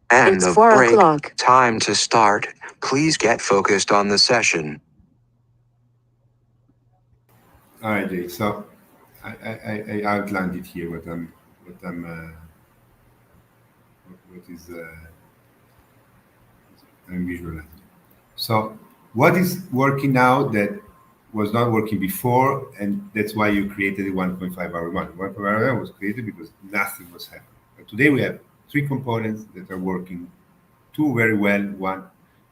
S3: End
S4: It's
S3: of
S4: 4
S3: break.
S4: o'clock.
S3: Time to start. Please get focused on the session.
S1: All right, Jay. So I outlined it here. What I'm visualizing. So what is working now that was not working before, and that's why you created a 1.5 hour one. 1.5 hour was created because nothing was happening. But today we have three components that are working, two very well, one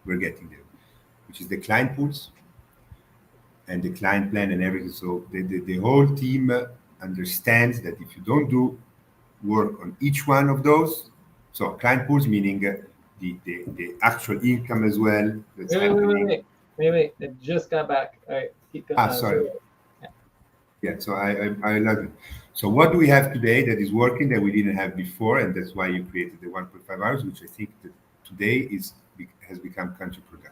S1: we're getting there, which is the client pools and the client plan and everything. So the whole team understands that if you don't do work on each one of those, so client pools meaning the actual income as well that's happening.
S2: Wait. It just got back. All right, keep going.
S1: Sorry. Yeah, so I love it. So what do we have today that is working that we didn't have before, and that's why you created the 1.5 hours, which I think that today has become counterproductive.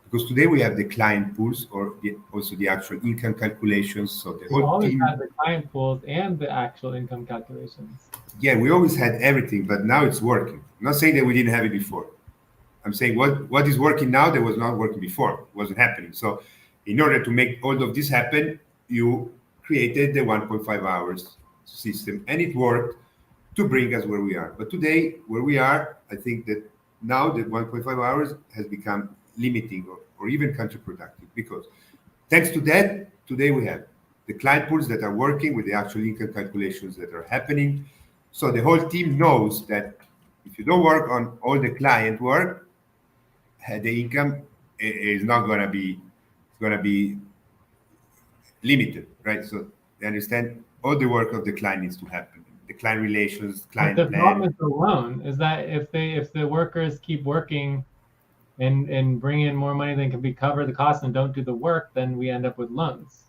S1: Because today we have the client pools or also the actual income calculations. So the
S2: We
S1: whole
S2: always
S1: team.
S2: had the client pools and the actual income calculations.
S1: Yeah, we always had everything, but now it's working. I'm not saying that we didn't have it before. I'm saying what is working now that was not working before, wasn't happening. So in order to make all of this happen, you created the 1.5 hours system, and it worked to bring us where we are. But today, where we are, I think that now the 1.5 hours has become limiting or even counterproductive, because thanks to that, today we have the client pools that are working with the actual income calculations that are happening. So the whole team knows that if you don't work on all the client work, the income is not going to be limited, right? So they understand all the work of the client needs to happen. The client relations, client
S2: But the problem
S1: plan.
S2: is the loan is that if the workers keep working and bring in more money than can be cover the costs and don't do the work, then we end up with loans.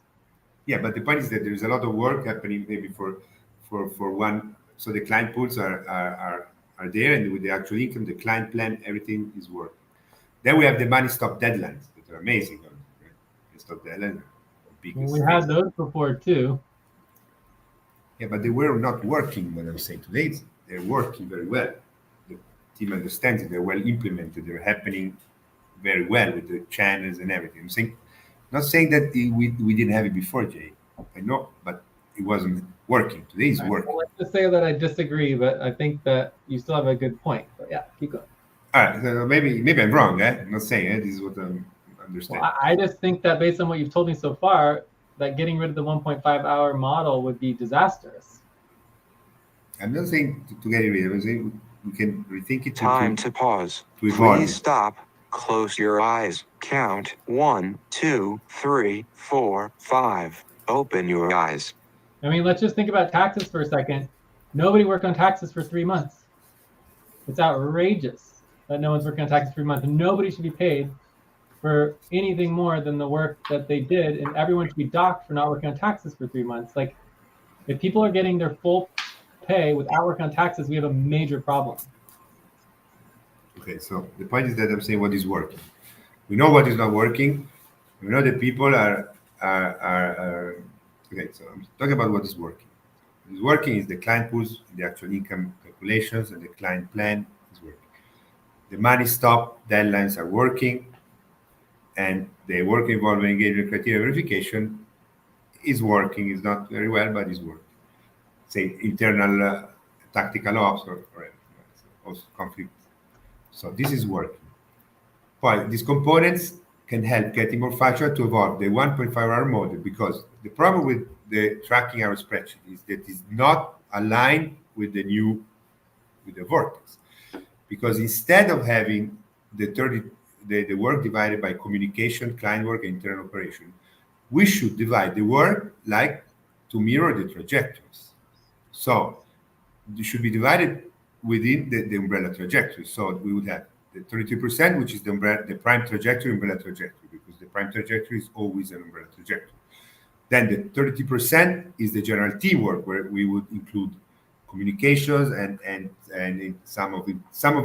S1: Yeah, but the point is that there's a lot of work happening maybe for one. So the client pools are there, and with the actual income, the client plan, everything is working. Then we have the money stop deadlines that are amazing. Right? The stop deadlines are biggest
S2: We had those before too.
S1: Yeah, but they were not working. What I'm saying today, they're working very well. The team understands it. They're well implemented. They're happening very well with the channels and everything. I'm saying, not saying that we didn't have it before, Jay. I know, but it wasn't working. Today is working.
S2: Well, let's just say that I disagree, but I think that you still have a good point. But yeah, keep going.
S1: All right, so maybe I'm wrong. I'm not saying this is what understand.
S2: Well, I just think that based on what you've told me so far, that getting rid of the 1.5-hour model would be disastrous.
S1: I'm not saying to get rid of it. I'm saying we can rethink it.
S3: Time to pause.
S1: To evolve.
S3: Please stop. Close your eyes. Count 1, 2, 3, 4, 5. Open your eyes.
S2: I mean, let's just think about taxes for a second. Nobody worked on taxes for 3 months. It's outrageous that no one's working on taxes for 3 months. And nobody should be paid for anything more than the work that they did, and everyone should be docked for not working on taxes for 3 months. Like, if people are getting their full pay without working on taxes, we have a major problem.
S1: Okay, so the point is that I'm saying what is working. We know what is not working. We know that people are okay. So I'm talking about what is working. What is working is the client pools, the actual income calculations, and the client plan is working. The money stop deadlines are working, and the work involving engagement criteria verification is working. It's not very well, but it's working. Say internal tactical ops or also conflict. So this is working. But these components can help getting more functional to evolve the 1.5-hour model, because the problem with the tracking hour spreadsheet is that it's not aligned with the vortex. Because instead of having the work divided by communication, client work, and internal operation, we should divide the work like to mirror the trajectories. So it should be divided within the umbrella trajectory. So we would have the 33%, which is the prime trajectory, umbrella trajectory, because the prime trajectory is always an umbrella trajectory. Then the 30% is the general teamwork, where we would include communications and in some of the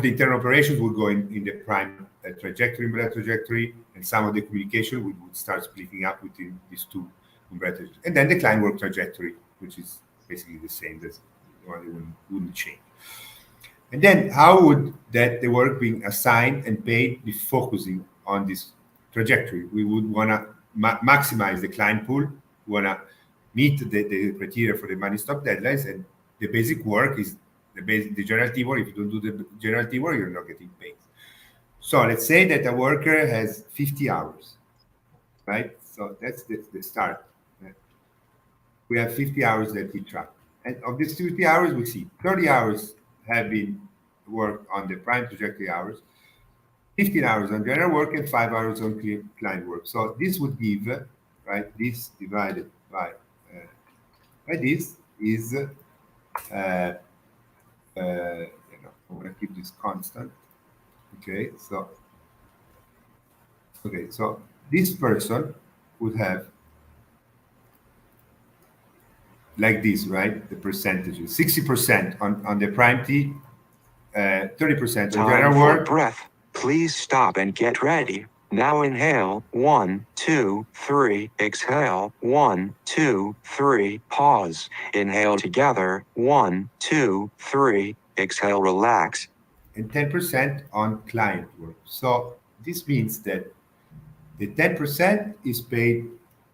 S1: internal operations would go in the prime trajectory, umbrella trajectory, and some of the communication would start splitting up within these two umbrella trajectories. And then the client work trajectory, which is basically the same. That's the one that wouldn't change. And then how would the work being assigned and paid be focusing on this trajectory? We would want to maximize the client pool. We want to meet the criteria for the money stop deadlines, and the basic work is the general teamwork. If you don't do the general teamwork, you're not getting paid. So let's say that a worker has 50 hours, right? So that's the start. We have 50 hours that we track. And of these 50 hours, we see 30 hours have been worked on the prime trajectory hours, 15 hours on general work, and 5 hours on client work. So this would give, right, this divided by this is, I'm going to keep this constant. Okay, so this person would have like this, right? The percentages: 60% on the prime T, 30% on general work.
S3: Breath. Please stop and get ready. Now inhale. 1, 2, 3. Exhale. 1, 2, 3. Pause. Inhale together. 1, 2, 3. Exhale. Relax.
S1: And 10% on client work. So this means that the 10% is paid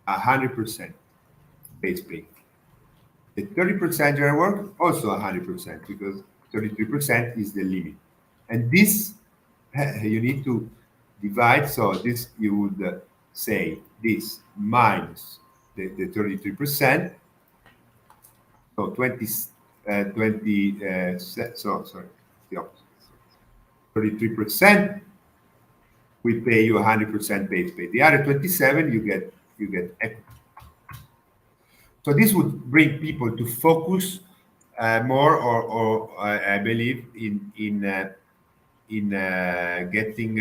S1: 100% base pay. The 30% general work also 100%, because 33% is the limit. And this you need to divide. So this you would say this minus the 33%. So 20 so sorry, the opposite. 33% we pay you 100% base pay. The other 27 you get equity. So this would bring people to focus more, or I believe in getting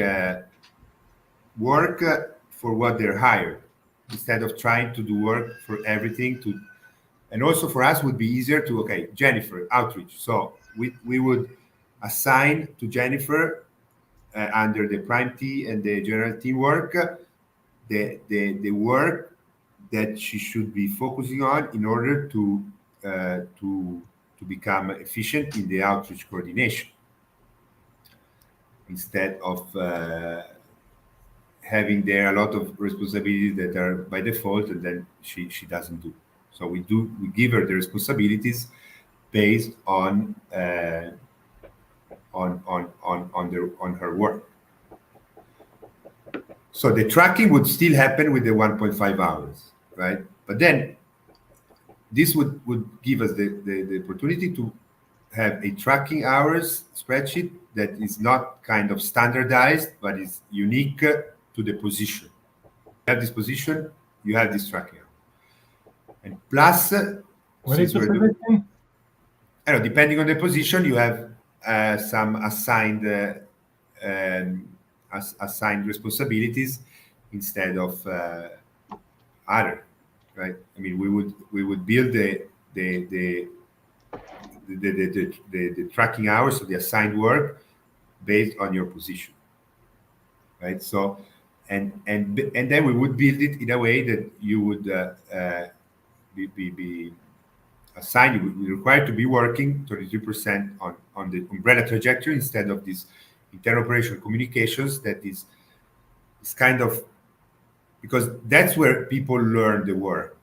S1: work for what they're hired, instead of trying to do work for everything. And also for us would be easier to Jennifer outreach. So we would assign to Jennifer under the prime T and the general team work the work that she should be focusing on in order to become efficient in the outreach coordination, instead of having there a lot of responsibilities that are by default and then she doesn't do. So we give her the responsibilities based on her work. So the tracking would still happen with the 1.5 hours, right? But then this would give us the opportunity to have a tracking hours spreadsheet that is not kind of standardized, but is unique to the position. You have this position, you have this tracking hour. And plus,
S2: What is the position?
S1: I don't know, depending on the position, you have some assigned assigned responsibilities instead of other, right? I mean, we would build the tracking hours of the assigned work based on your position, right? So, and then we would build it in a way that you would be assigned. You would be required to be working 33% on the umbrella trajectory instead of this interoperation communications that is kind of, because that's where people learn the work.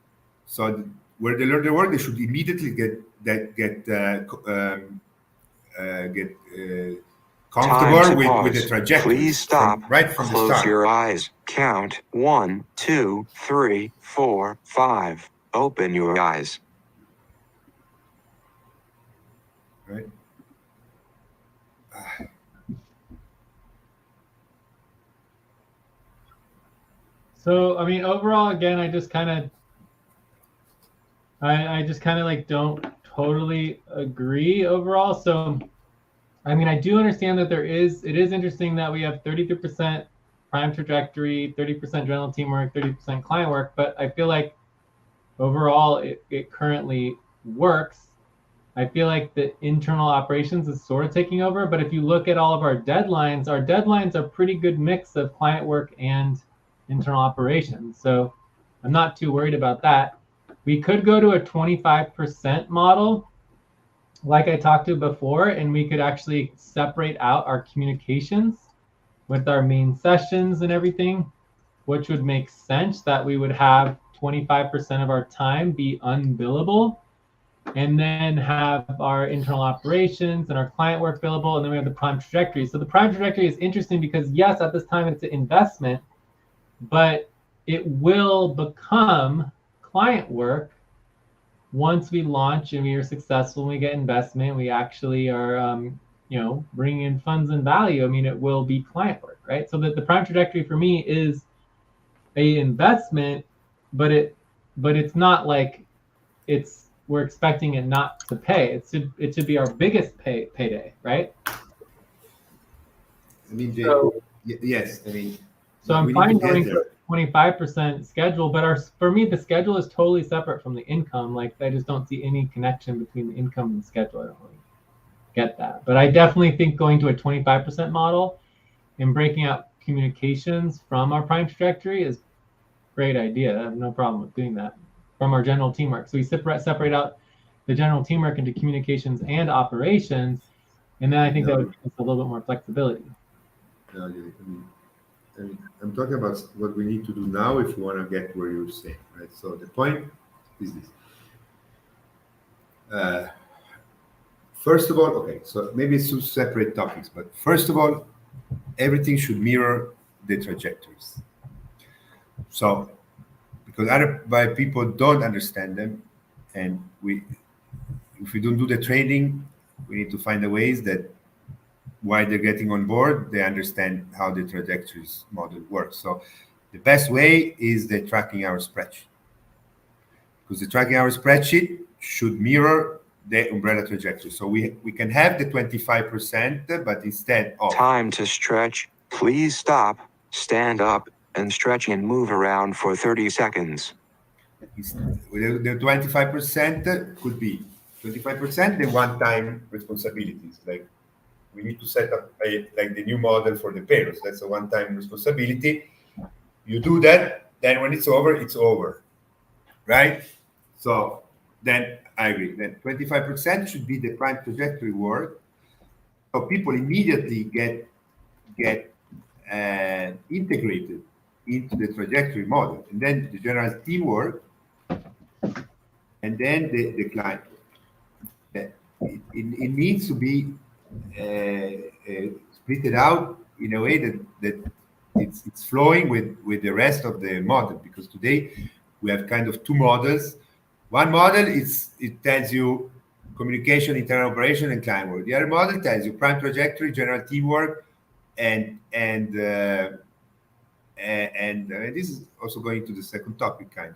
S1: So where they learn the work, they should immediately get comfortable with the trajectory.
S3: Please stop.
S1: Right from the start.
S3: Close your eyes. Count 1, 2, 3, 4, 5. Open your eyes.
S1: Right.
S2: So, I mean, overall, again, I just kind of like don't totally agree overall. So, I mean, I do understand that it is interesting that we have 32% prime trajectory, 30% general teamwork, 30% client work, but I feel like overall it currently works. I feel like the internal operations is sort of taking over, but if you look at all of our deadlines are pretty good mix of client work and internal operations. So I'm not too worried about that. We could go to a 25% model, like I talked to before, and we could actually separate out our communications with our main sessions and everything, which would make sense that we would have 25% of our time be unbillable, and then have our internal operations and our client work billable, and then we have the prime trajectory. So the prime trajectory is interesting because yes, at this time it's an investment, but it will become client work once we launch and we are successful and we get investment. We actually are bringing in funds and value. I mean, it will be client work, right? So that the prime trajectory for me is a investment, but it's not like we're expecting it not to pay. It should be our biggest payday, right?
S1: I mean, yes. I mean,
S2: so I'm fine going for 25% schedule, but for me the schedule is totally separate from the income. Like I just don't see any connection between the income and the schedule. I don't really get that. But I definitely think going to a 25% model and breaking out communications from our prime trajectory is a great idea. I have no problem with doing that from our general teamwork. So we separate out the general teamwork into communications and operations, and then I think that would give us a little bit more flexibility.
S1: I'm talking about what we need to do now if we want to get where you're saying, right? So the point is this. First of all, okay, so maybe it's two separate topics, but first of all, everything should mirror the trajectories. So, because other people don't understand them, and if we don't do the training, we need to find the ways that while they're getting on board, they understand how the trajectories model works. So the best way is the tracking hour spreadsheet, because the tracking hour spreadsheet should mirror the umbrella trajectory. So we can have the 25%, but instead of
S3: time to stretch, please stop, stand up, and stretch and move around for 30 seconds.
S1: The 25% could be 25% the one-time responsibilities, like we need to set up like the new model for the payrolls. That's a one-time responsibility. You do that, then when it's over, right? So then I agree. Then 25% should be the prime trajectory work. So people immediately get integrated into the trajectory model, and then the general teamwork, and then the client work. It needs to be split out in a way that it's flowing with the rest of the model, because today we have kind of two models. One model it tells you communication, internal operation, and client work. The other model tells you prime trajectory, general teamwork, and this is also going to the second topic, kind of,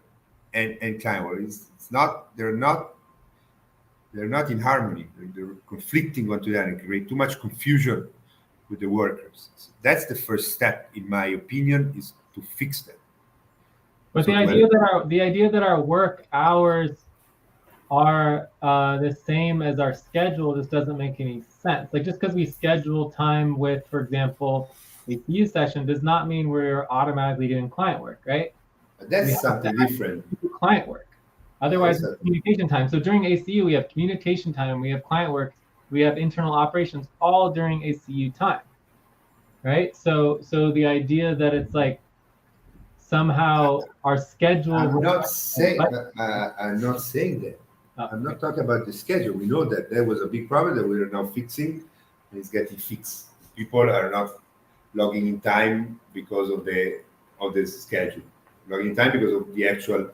S1: and client work. It's not they're not in harmony. They're conflicting one to the other and create too much confusion with the workers. So that's the first step, in my opinion, is to fix that.
S2: But
S1: So
S2: the idea that our work hours are the same as our schedule just doesn't make any sense. Like, just because we schedule time with, for example, ACU session does not mean we're automatically doing client work, right?
S1: That's something different.
S2: Client work. Otherwise,
S1: Yes,
S2: it's communication time. So during ACU, we have communication time, we have client work, we have internal operations, all during ACU time, right? So the idea that it's like somehow our schedule.
S1: I'm not saying that.
S2: Oh,
S1: I'm not talking about the schedule. We know that there was a big problem that we are now fixing, and it's getting fixed. People are not logging in time because of the schedule, logging in time because of the actual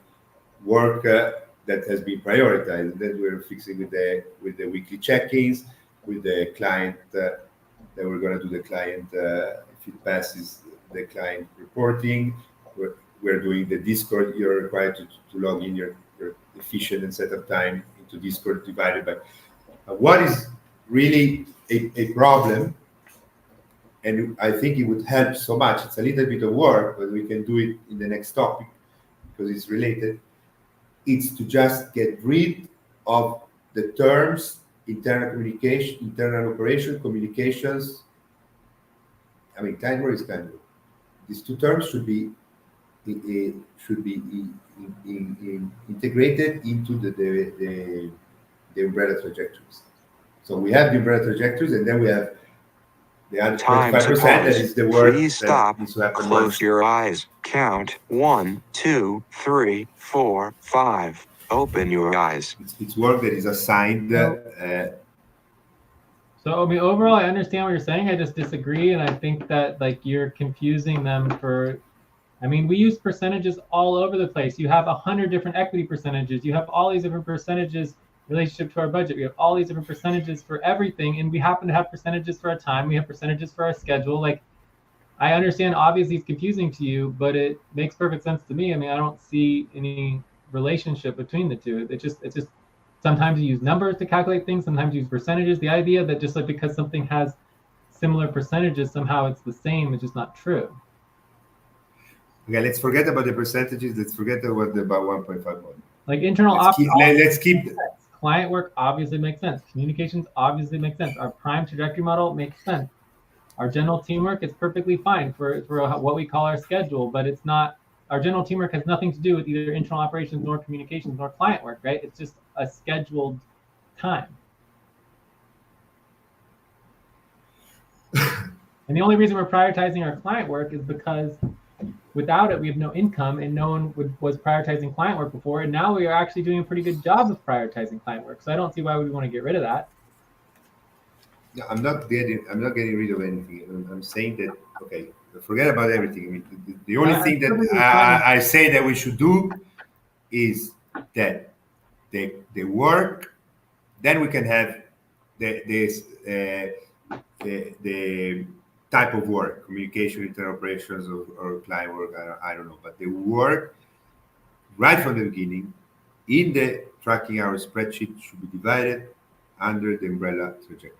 S1: work that has been prioritized. That we're fixing with the weekly check-ins, with the client that we're going to do the client if it passes the client reporting. We're doing the Discord. You're required to log in your efficient and setup time into Discord divided by what is really a problem. And I think it would help so much. It's a little bit of work, but we can do it in the next topic because it's related. It's to just get rid of the terms internal communication, internal operation, communications. I mean, client work is client work. These two terms should be integrated into the umbrella trajectories. So we have the umbrella trajectories, and then we have the other 25% that is the work.
S3: Please stop. Close your eyes. Count 1, 2, 3, 4, 5. Open your eyes.
S1: It's work that is assigned.
S2: So I mean, overall, I understand what you're saying. I just disagree, and I think that like you're confusing them for. I mean, we use percentages all over the place. You have 100 different equity percentages. You have all these different percentages relationship to our budget. We have all these different percentages for everything, and we happen to have percentages for our time. We have percentages for our schedule. Like, I understand obviously it's confusing to you, but it makes perfect sense to me. I mean, I don't see any relationship between the two. It's just sometimes you use numbers to calculate things, sometimes you use percentages. The idea that just like because something has similar percentages, somehow it's the same is just not true.
S1: Okay, let's forget about the percentages. Let's forget about 1.5 million.
S2: Like internal
S1: let's keep
S2: client work obviously makes sense. Communications obviously makes sense. Our prime trajectory model makes sense. Our general teamwork is perfectly fine for what we call our schedule, but it's not. Our general teamwork has nothing to do with either internal operations nor communications nor client work, right? It's just a scheduled time. And the only reason we're prioritizing our client work is because without it, we have no income, and no one was prioritizing client work before, and now we are actually doing a pretty good job of prioritizing client work. So I don't see why we want to get rid of that.
S1: No, I'm not getting rid of anything. I'm saying that okay, forget about everything. I mean, the only thing that I say that we should do is that the work, then we can have the type of work, communication, internal operations, or client work, I don't know. But the work, right from the beginning, in the tracking hour spreadsheet should be divided under the umbrella trajectories.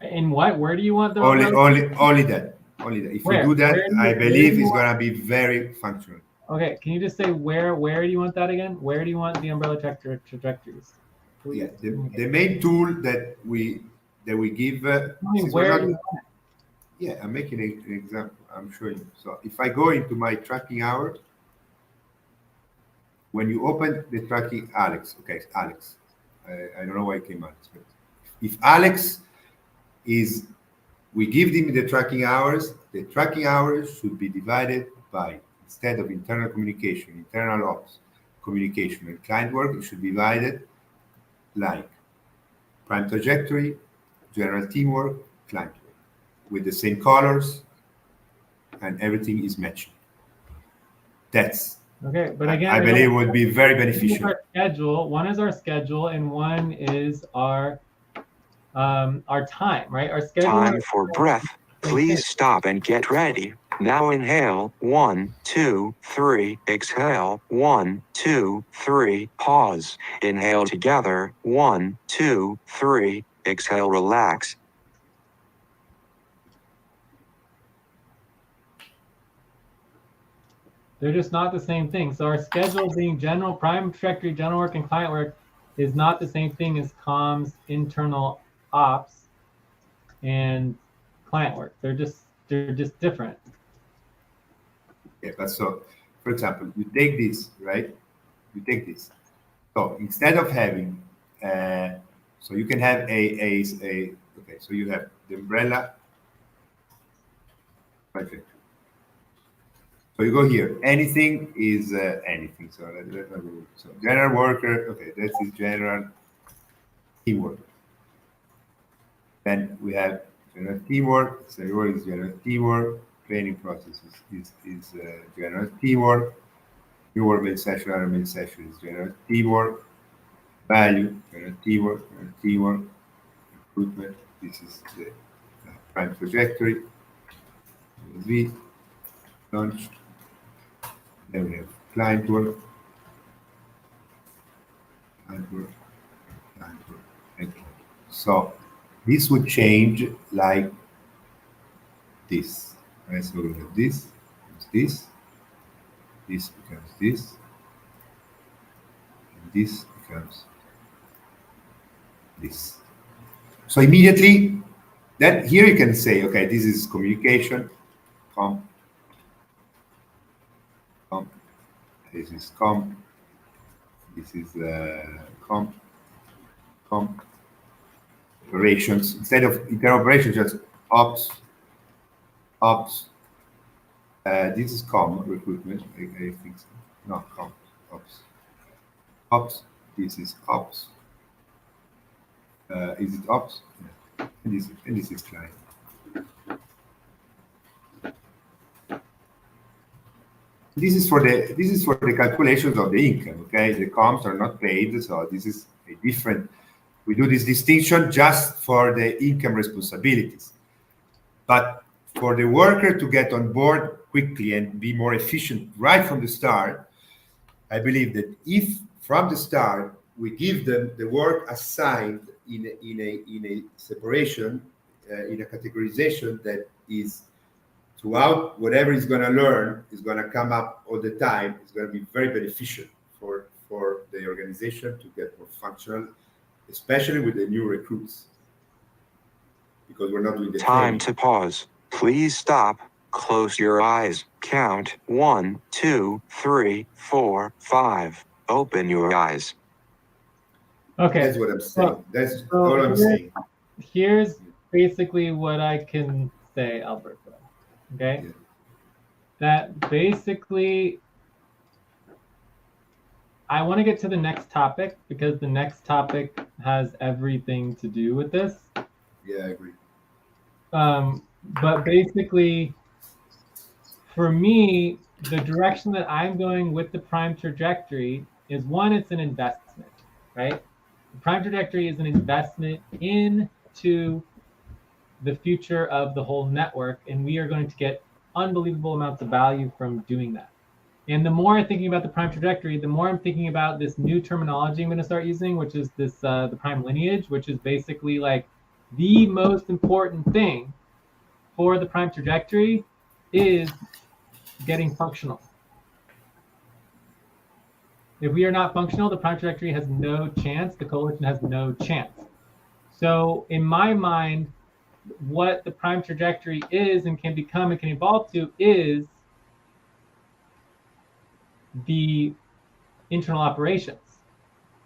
S2: And where do you want the
S1: only that? If we do that, I believe it's going to be very functional.
S2: Okay, can you just say where do you want that again? Where do you want the umbrella trajectories?
S1: Yeah, the main tool that we give. Yeah, I'm making an example. I'm showing you. So if I go into my tracking hours, when you open the tracking, Alex. I don't know why it came Alex, but if Alex is, we give him the tracking hours should be divided by, instead of internal communication, internal ops, communication, and client work, it should be divided like prime trajectory, general teamwork, client work, with the same colors, and everything is matching. That's,
S2: Okay, but again,
S1: I believe would be very beneficial.
S2: Our schedule. One is our schedule, and one is our time, right? Our schedule.
S3: Time for breath. Please stop and get ready. Now inhale, 1, 2, 3, exhale, 1, 2, 3, pause. Inhale together, 1, 2, 3, exhale, relax.
S2: They're just not the same thing. So our schedule being general, prime trajectory, general work, and client work is not the same thing as comms, internal ops, and client work. They're just different.
S1: Yeah, but so, for example, you take this, right? You take this. So instead of having, so you can have okay, so you have the umbrella. Perfect. So you go here. Anything is anything. So so general worker. Okay, this is general teamwork. Then we have general teamwork. So is general teamwork. Training process is general teamwork. New work main session, other main session is general teamwork. Value, general teamwork, recruitment. This is the prime trajectory. V launched. Then we have client work. Okay. So this would change like this. Right? So we have this becomes this, and this becomes this. So immediately, then here you can say, okay, this is communication, this is this is operations. Instead of internal operations, just ops. This is recruitment. I think so. No, ops. This is ops. Is it ops? Yeah. And this is client. This is for the calculations of the income. Okay, the comms are not paid, so this is a different. We do this distinction just for the income responsibilities, but for the worker to get on board quickly and be more efficient right from the start, I believe that if from the start we give them the work assigned in a separation, in a categorization that is throughout whatever he's going to learn is going to come up all the time, it's going to be very beneficial for the organization to get more functional, especially with the new recruits, because we're not doing the
S3: Time
S1: training.
S3: to pause. Please stop. Close your eyes. Count 1, 2, 3, 4, 5. Open your eyes.
S2: Okay.
S1: That's what I'm saying. That's
S2: so
S1: all I'm saying.
S2: Here's basically what I can say, Alberto. Okay.
S1: Yeah.
S2: That basically, I want to get to the next topic because the next topic has everything to do with this.
S1: Yeah, I agree.
S2: But basically, for me, the direction that I'm going with the prime trajectory is one, it's an investment, right? The prime trajectory is an investment into the future of the whole network, and we are going to get unbelievable amounts of value from doing that. And the more I'm thinking about the prime trajectory, the more I'm thinking about this new terminology I'm going to start using, which is this the prime lineage, which is basically like the most important thing for the prime trajectory is getting functional. If we are not functional, the prime trajectory has no chance. The coalition has no chance. So in my mind, what the prime trajectory is and can become and can evolve to is the internal operations.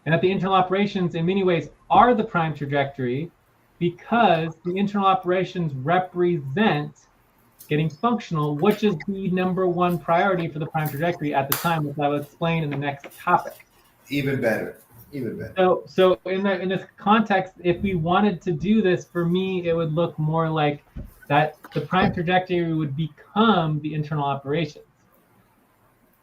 S2: And that the internal operations in many ways are the prime trajectory because the internal operations represent getting functional, which is the number one priority for the prime trajectory at the time, which I will explain in the next topic.
S1: Even better.
S2: So in this context, if we wanted to do this, for me, it would look more like that the prime trajectory would become the internal operations.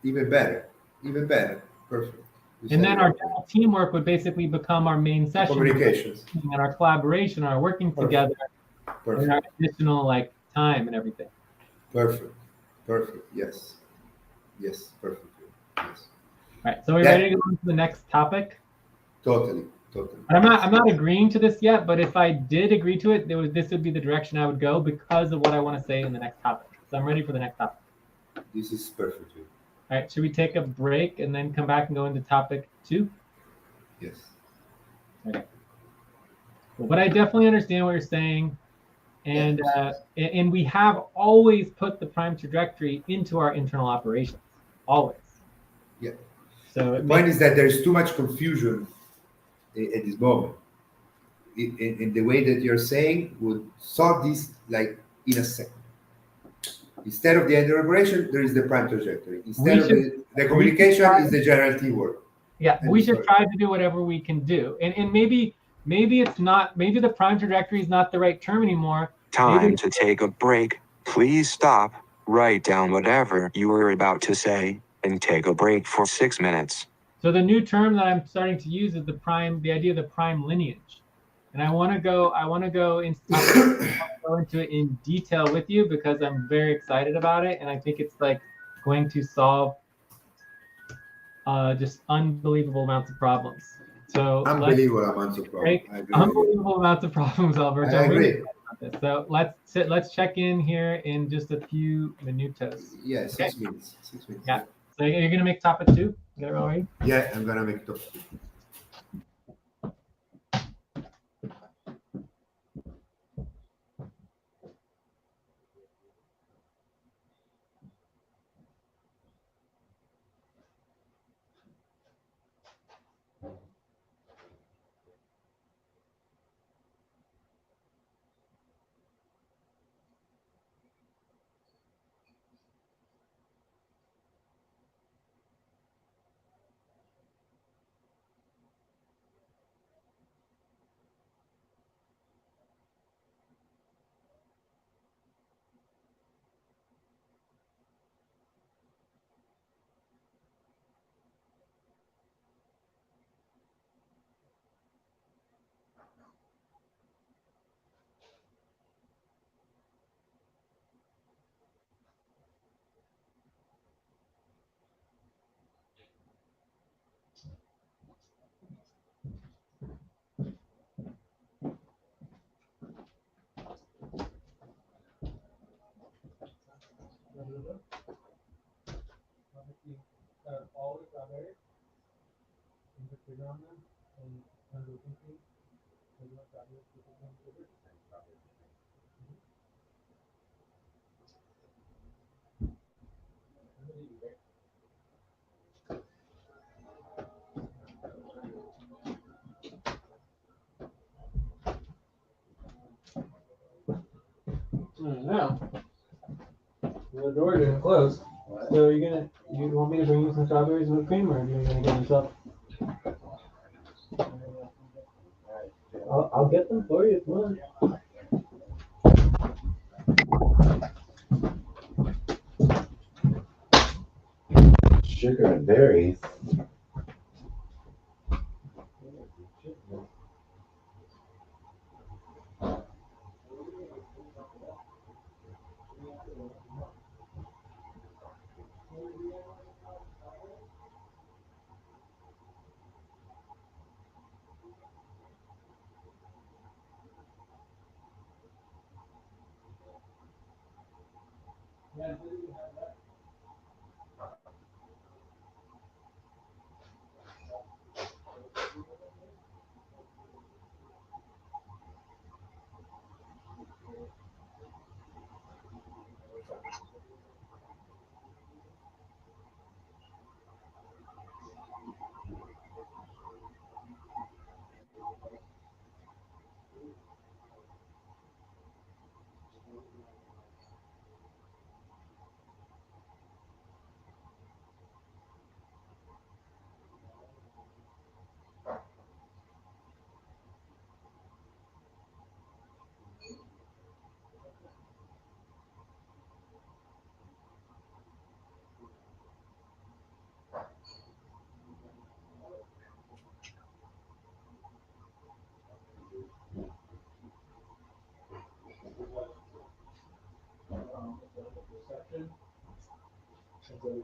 S1: Even better. Even better. Perfect. You
S2: And
S1: said
S2: then
S1: it
S2: our
S1: right.
S2: general teamwork would basically become our main session.
S1: Communications.
S2: And our collaboration, our working
S1: Perfect.
S2: together, and
S1: Perfect.
S2: our additional like time and everything.
S1: Perfect. Perfect. Yes. Yes. Perfect. Yes.
S2: All right. So we're
S1: That-
S2: ready to go on to the next topic.
S1: Totally. Totally.
S2: And I'm not agreeing to this yet, but if I did agree to it, this would be the direction I would go because of what I want to say in the next topic. So I'm ready for the next topic.
S1: This is perfect.
S2: All right. Should we take a break and then come back and go into topic 2?
S1: Yes.
S2: Okay. Well, but I definitely understand what you're saying. And and we have always put the prime trajectory into our internal operations, always.
S1: Yeah.
S2: So
S1: The point is that there is too much confusion at this moment. In the way that you're saying would solve this like in a second. Instead of the end operation, there is the prime trajectory. Instead of the communication is the general teamwork.
S2: Yeah,
S1: And
S2: we should
S1: sorry.
S2: try to do whatever we can do. And maybe it's not, maybe the prime trajectory is not the right term anymore.
S3: Time to take a break. Please stop, write down whatever you were about to say, and take a break for 6 minutes.
S2: So the new term that I'm starting to use is the idea of the prime lineage. And I want to go into it in detail with you because I'm very excited about it. And I think it's like going to solve just unbelievable amounts of problems. So
S1: Unbelievable amounts of problems. I agree with you.
S2: Unbelievable amounts of problems, Alberto.
S1: I agree.
S2: So let's check in here in just a few minutos.
S1: Yeah, 6 minutes. 6 minutes.
S2: Yeah. So you're gonna make topic 2? You got it all right?
S1: Yeah, I'm gonna make top.
S2: No. The door didn't close. So you want me to bring you some strawberries and whipped cream, or are you gonna get them yourself? I'll get them for you if you want.
S4: Sugar and berries.
S5: All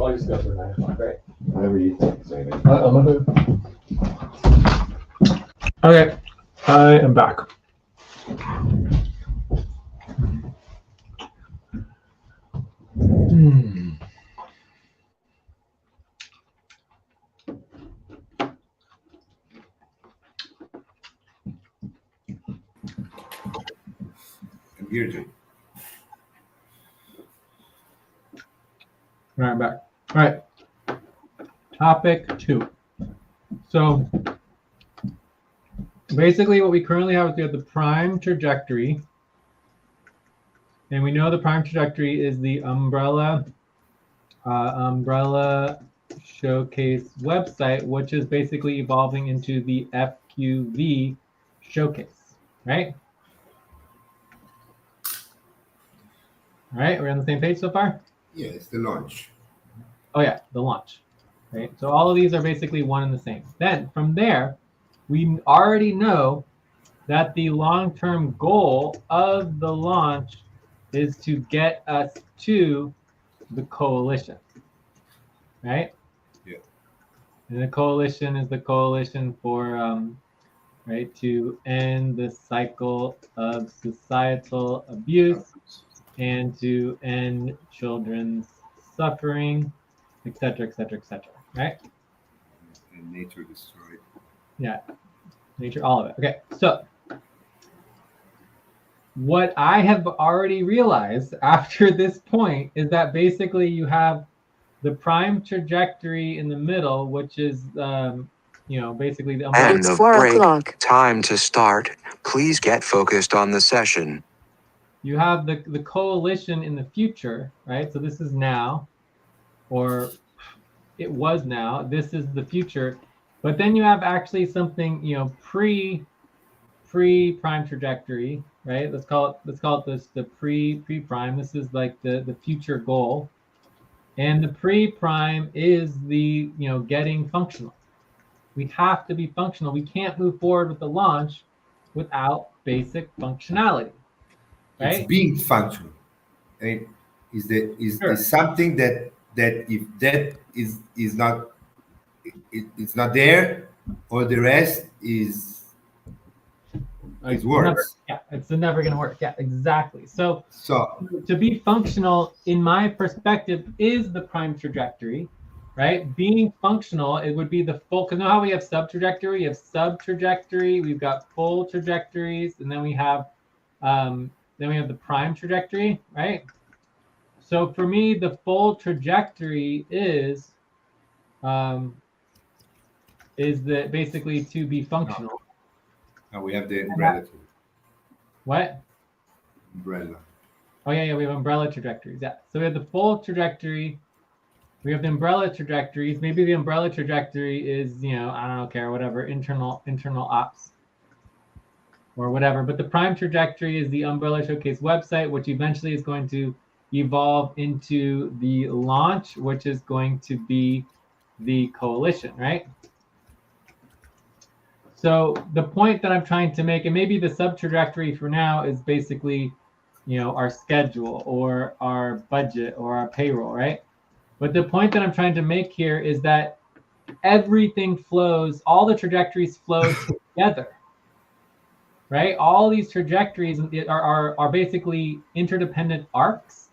S5: your stuff for 9 o'clock, right?
S4: Whatever you think, Sammy.
S2: Okay, I am back.
S1: I'm here, Jay.
S2: All right, I'm back. All right. Topic 2. So basically what we currently have is we have the prime trajectory. And we know the prime trajectory is the umbrella showcase website, which is basically evolving into the FQV showcase, right? All right, we're on the same page so far?
S1: Yeah, it's the launch.
S2: Oh yeah, the launch, right? So all of these are basically one and the same. Then from there, we already know that the long-term goal of the launch is to get us to the coalition, right?
S1: Yeah.
S2: And the coalition is the coalition for, right, to end the cycle of societal abuse and to end children's suffering, etc., etc., etc., right?
S1: And nature destroyed.
S2: Yeah, nature, all of it. Okay, so what I have already realized after this point is that basically you have the prime trajectory in the middle, which is, basically the umbrella.
S3: End of break. Time to start. Please get focused on the session.
S2: You have the coalition in the future, right? So this is now, or it was now. This is the future. But then you have actually something, pre-prime trajectory, right? Let's call it this the pre-prime. This is like the future goal. And the pre-prime is the, getting functional. We have to be functional. We can't move forward with the launch without basic functionality. Right?
S1: It's being functional. I mean, is something that if that is not it's not there, or the rest is works.
S2: It's never going to work. Yeah, exactly. So to be functional, in my perspective, is the prime trajectory, right? Being functional, it would be the full. Because know how we have sub trajectory, you have sub trajectory, we've got full trajectories, and then we have the prime trajectory, right? So for me, the full trajectory is that basically to be functional.
S1: No, we have the umbrella too.
S2: What?
S1: Umbrella.
S2: Oh yeah, we have umbrella trajectories. Yeah. So we have the full trajectory. We have the umbrella trajectories. Maybe the umbrella trajectory is, I don't care, whatever, internal ops or whatever. But the prime trajectory is the umbrella showcase website, which eventually is going to evolve into the launch, which is going to be the coalition, right? So the point that I'm trying to make, and maybe the sub trajectory for now is basically, our schedule or our budget or our payroll, right? But the point that I'm trying to make here is that everything flows, all the trajectories flow together, right? All these trajectories are basically interdependent arcs,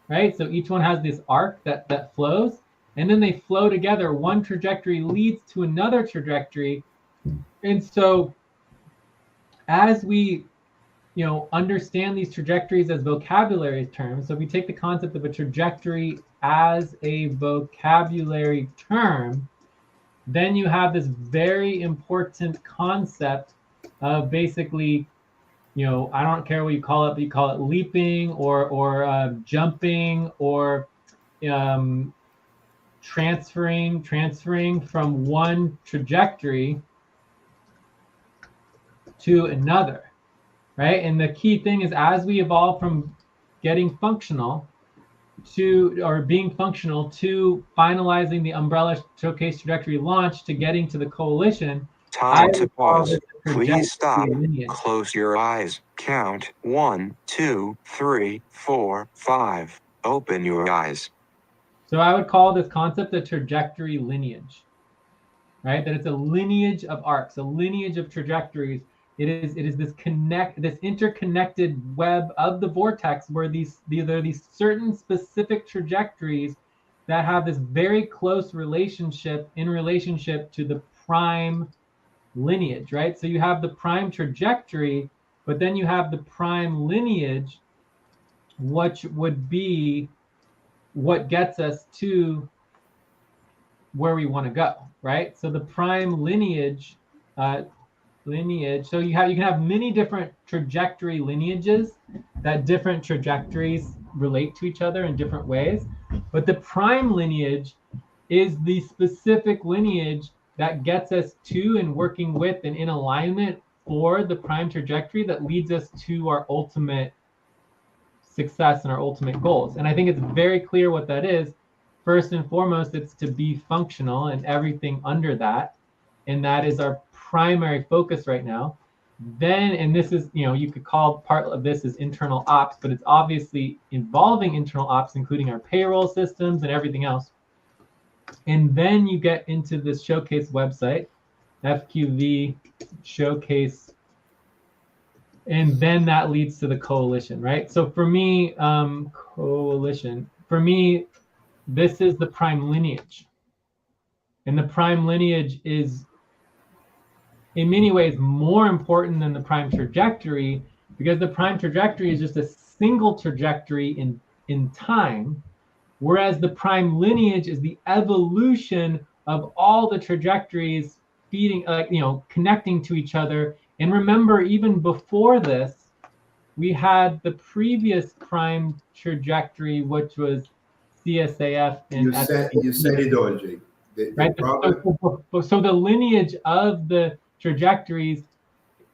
S2: right? So each one has this arc that flows, and then they flow together. One trajectory leads to another trajectory. And so as we, understand these trajectories as vocabulary terms, so if we take the concept of a trajectory as a vocabulary term, then you have this very important concept of basically, I don't care what you call it, but you call it leaping or jumping or transferring from one trajectory to another, right? And the key thing is, as we evolve from getting functional or being functional to finalizing the umbrella showcase trajectory launch to getting to the coalition,
S3: Time to
S2: would call
S3: pause.
S2: this a
S3: Please stop.
S2: trajectory lineage.
S3: Close your eyes. Count 1, 2, 3, 4, 5. Open your eyes.
S2: So I would call this concept a trajectory lineage, right? That it's a lineage of arcs, a lineage of trajectories. It is this interconnected web of the vortex where there are these certain specific trajectories that have this very close relationship to the prime lineage, right? So you have the prime trajectory, but then you have the prime lineage, which would be what gets us to where we want to go, right? So the prime lineage, so you can have many different trajectory lineages that different trajectories relate to each other in different ways. But the prime lineage is the specific lineage that gets us to and working with and in alignment for the prime trajectory that leads us to our ultimate success and our ultimate goals. And I think it's very clear what that is. First and foremost, it's to be functional and everything under that. And that is our primary focus right now. Then, and this is, you could call part of this is internal ops, but it's obviously involving internal ops, including our payroll systems and everything else. And then you get into this showcase website, FQV showcase, and then that leads to the coalition, right? So for me, coalition, for me, this is the prime lineage. And the prime lineage is in many ways more important than the prime trajectory, because the prime trajectory is just a single trajectory in time, whereas the prime lineage is the evolution of all the trajectories feeding, connecting to each other. And remember, even before this, we had the previous prime trajectory, which was CSAF and
S1: you said it all, Jake.
S2: Right. So the lineage of the trajectories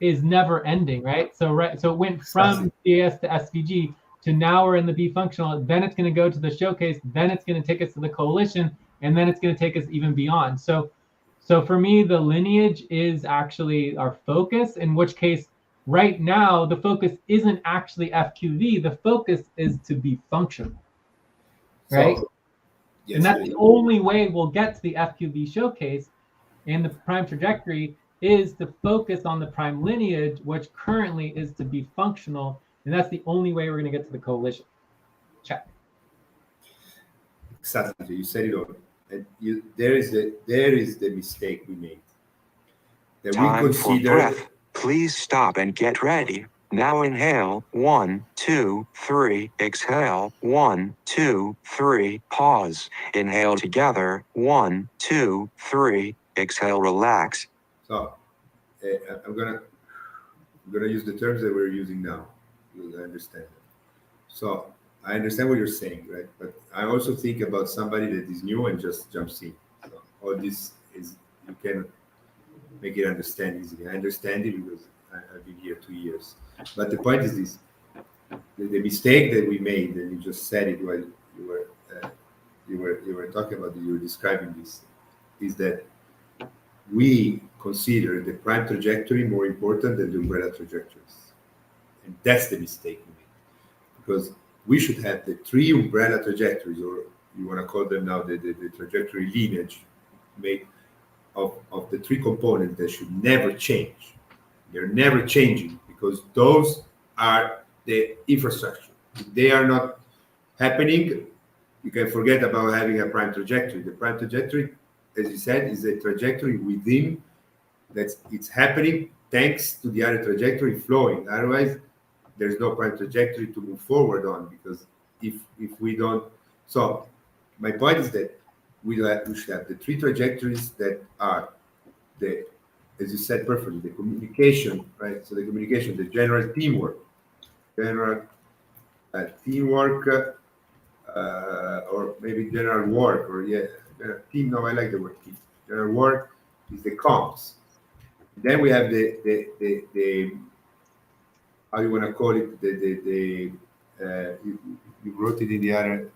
S2: is never ending, right? So it went from CAS to SVG to now we're in the B functional. Then it's going to go to the showcase. Then it's going to take us to the coalition, and then it's going to take us even beyond. So for me, the lineage is actually our focus. In which case, right now, the focus isn't actually FQV. The focus is to be functional, right?
S1: So, yes,
S2: and that's the only way we'll get to the FQV showcase. And the prime trajectory is to focus on the prime lineage, which currently is to be functional. And that's the only way we're going to get to the coalition. Check.
S1: Exactly. You said it all. And there is the mistake we made. That
S3: Time
S1: we consider.
S3: for breath. Please stop and get ready. Now inhale, 1, 2, 3, exhale, 1, 2, 3, pause. Inhale together, 1, 2, 3, exhale, relax.
S1: So I'm gonna use the terms that we're using now, because I understand it. So I understand what you're saying, right? But I also think about somebody that is new and just jumps in. So all this is, you can make it understand easily. I understand it because I've been here 2 years. But the point is this: the mistake that we made, and you just said it while you were talking about it, you were describing this, is that we consider the prime trajectory more important than the umbrella trajectories, and that's the mistake we made. Because we should have the 3 umbrella trajectories, or you want to call them now the trajectory lineage, made of the 3 components that should never change. They're never changing because those are the infrastructure. If they are not happening, you can forget about having a prime trajectory. The prime trajectory, as you said, is a trajectory within it's happening thanks to the other trajectory flowing. Otherwise, there's no prime trajectory to move forward on, because if we don't. So my point is that we should have the 3 trajectories that are as you said perfectly, the communication, right? So the communication, the general teamwork, or maybe general work, or team. No, I like the word team. General work is the comms. Then we have the how you want to call it, you wrote it in the other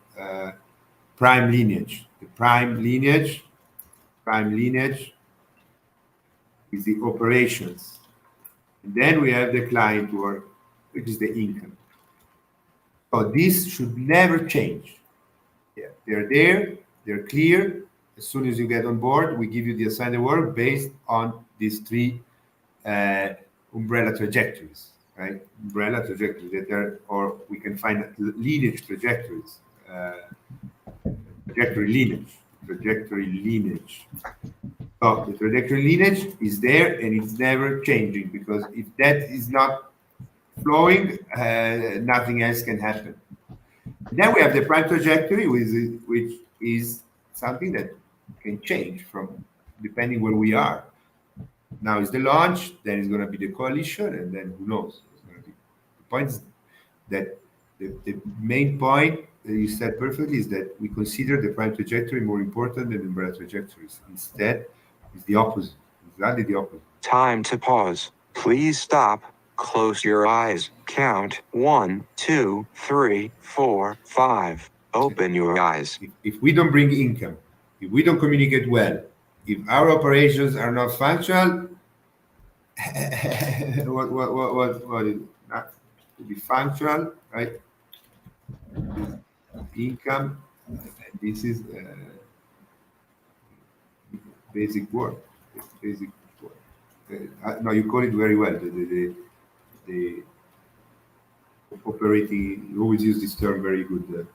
S1: prime lineage. The prime lineage is the operations. And then we have the client work, which is the income. So this should never change. Yeah, they're there, they're clear. As soon as you get on board, we give you the assigned work based on these three umbrella trajectories, right? Umbrella trajectories that are, or we can find lineage trajectories, trajectory lineage. So the trajectory lineage is there and it's never changing, because if that is not flowing, nothing else can happen. Then we have the prime trajectory, which is something that can change from depending where we are. Now is the launch, then it's going to be the coalition, and then who knows? The point is that the main point that you said perfectly is that we consider the prime trajectory more important than the umbrella trajectories. Instead, it's the opposite, exactly the opposite.
S3: Time to pause. Please stop. Close your eyes. Count 1, 2, 3, 4, 5. Open your eyes.
S1: If we don't bring income, if we don't communicate well, if our operations are not functional, what is not to be functional, right? Income, this is basic work. Basic work. No, you call it very well. The operating. You always use this term very good.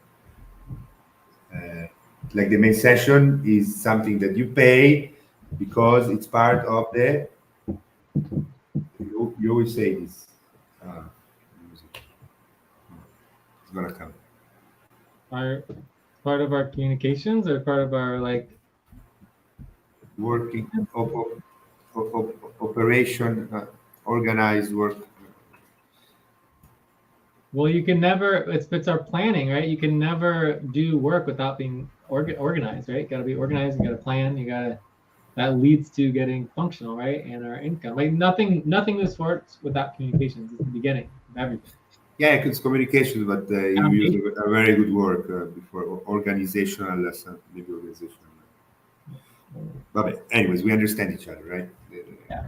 S1: Like the main session is something that you pay because it's part of the. You always say this. It's gonna come.
S2: Part of our communications, or part of our like
S1: working operation, organized work.
S2: Well, you can never. It's our planning, right? You can never do work without being organized, right? Got to be organized. You got to plan. You got to. That leads to getting functional, right? And our income. Like nothing moves forward without communications. It's the beginning of everything.
S1: Yeah, it's communication, but you use a very good word before organizational lesson, maybe organizational. But anyways, we understand each other, right?
S2: Yeah.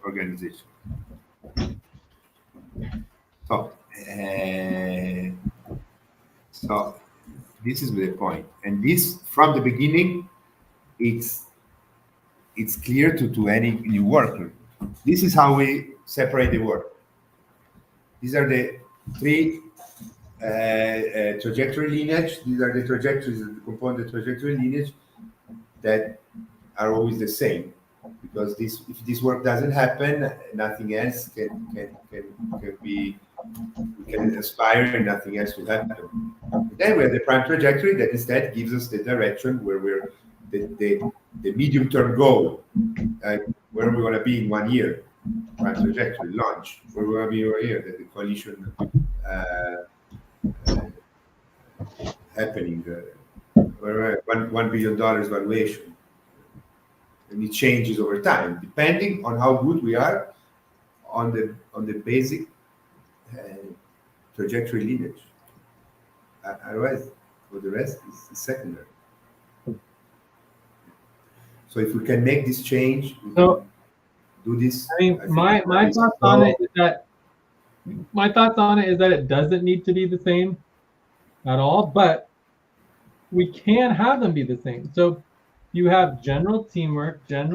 S1: Organization. So, this is the point, and this from the beginning, it's clear to any new worker. This is how we separate the work. These are the three trajectory lineage. These are the trajectories that compose the trajectory lineage that are always the same. Because if this work doesn't happen, nothing else can be. We can aspire, and nothing else will happen. Then we have the prime trajectory that instead gives us the direction where we're the medium-term goal. Where we're going to be in 1 year. Prime trajectory launch. Where we're going to be over here. That the coalition happening. Where $1 billion valuation. And it changes over time, depending on how good we are on the basic trajectory lineage. Otherwise, for the rest, it's secondary. So if we can make this change,
S2: so
S1: do this.
S2: I mean, my thoughts on it is that it doesn't need to be the same at all, but we can have them be the same. So you have general teamwork, and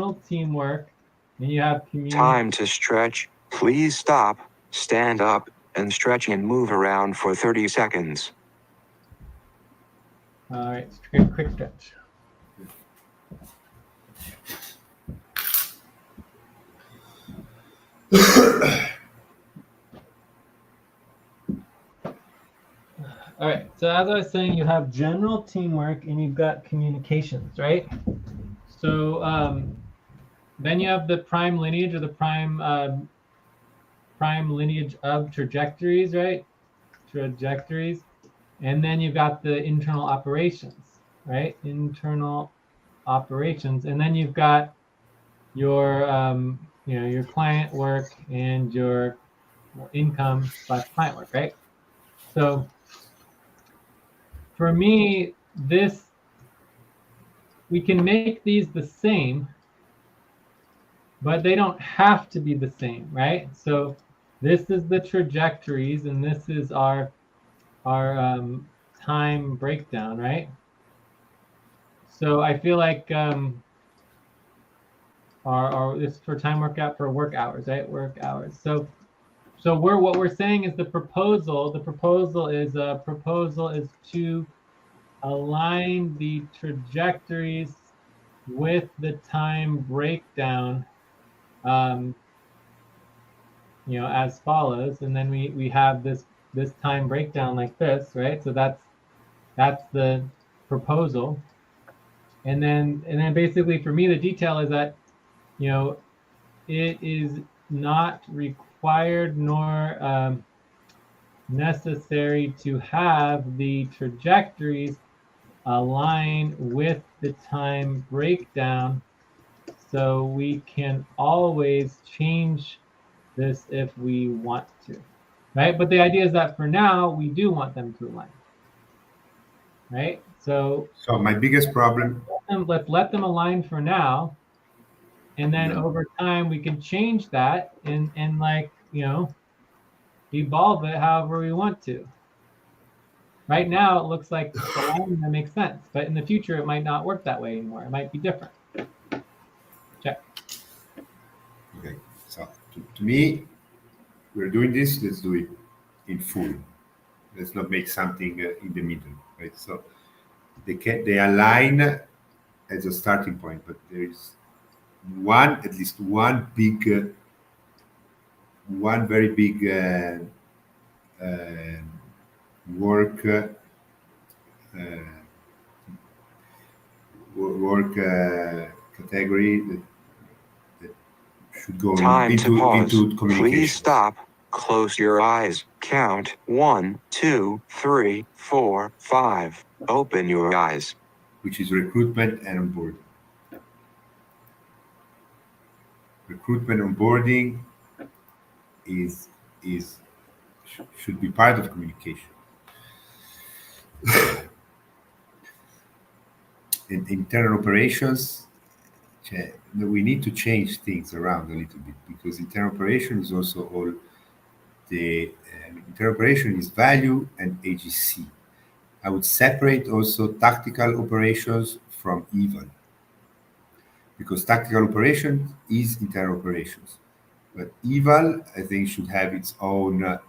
S2: you have community.
S3: Time to stretch. Please stop, stand up, and stretch and move around for 30 seconds.
S2: All right, quick stretch. All right, so as I was saying, you have general teamwork and you've got communications, right? So then you have the prime lineage, or the prime lineage of trajectories, right? Trajectories. And then you've got the internal operations, right? Internal operations. And then you've got your your client work and your income / client work, right? So for me, we can make these the same but they don't have to be the same, right? So this is the trajectories, and this is our time breakdown, right? So I feel like our this is for time workout for work hours, right? Work hours. So what we're saying is the proposal is to align the trajectories with the time breakdown, as follows. And then we have this time breakdown like this, right? So that's the proposal. And then basically for me, the detail is that, it is not required nor necessary to have the trajectories align with the time breakdown. So we can always change this if we want to, right? But the idea is that for now, we do want them to align, right? So
S1: my biggest problem.
S2: let's let them align for now. And then over time, we can change that and evolve it however we want to. Right now, it looks like aligning them makes sense, but in the future, it might not work that way anymore. It might be different. Check.
S1: Okay, so to me, we're doing this. Let's do it in full. Let's not make something in the middle, right? So they align as a starting point, but there is at least one very big work category that should go
S3: Time to pause.
S1: into communication.
S3: Please stop. Close your eyes. Count 1, 2, 3, 4, 5. Open your eyes.
S1: Which is recruitment and onboarding. Recruitment onboarding should be part of communication. In internal operations, we need to change things around a little bit, because internal operation is also all the internal operation is value and AGC. I would separate also tactical operations from eval, because tactical operation is internal operations, but eval, I think, should have its own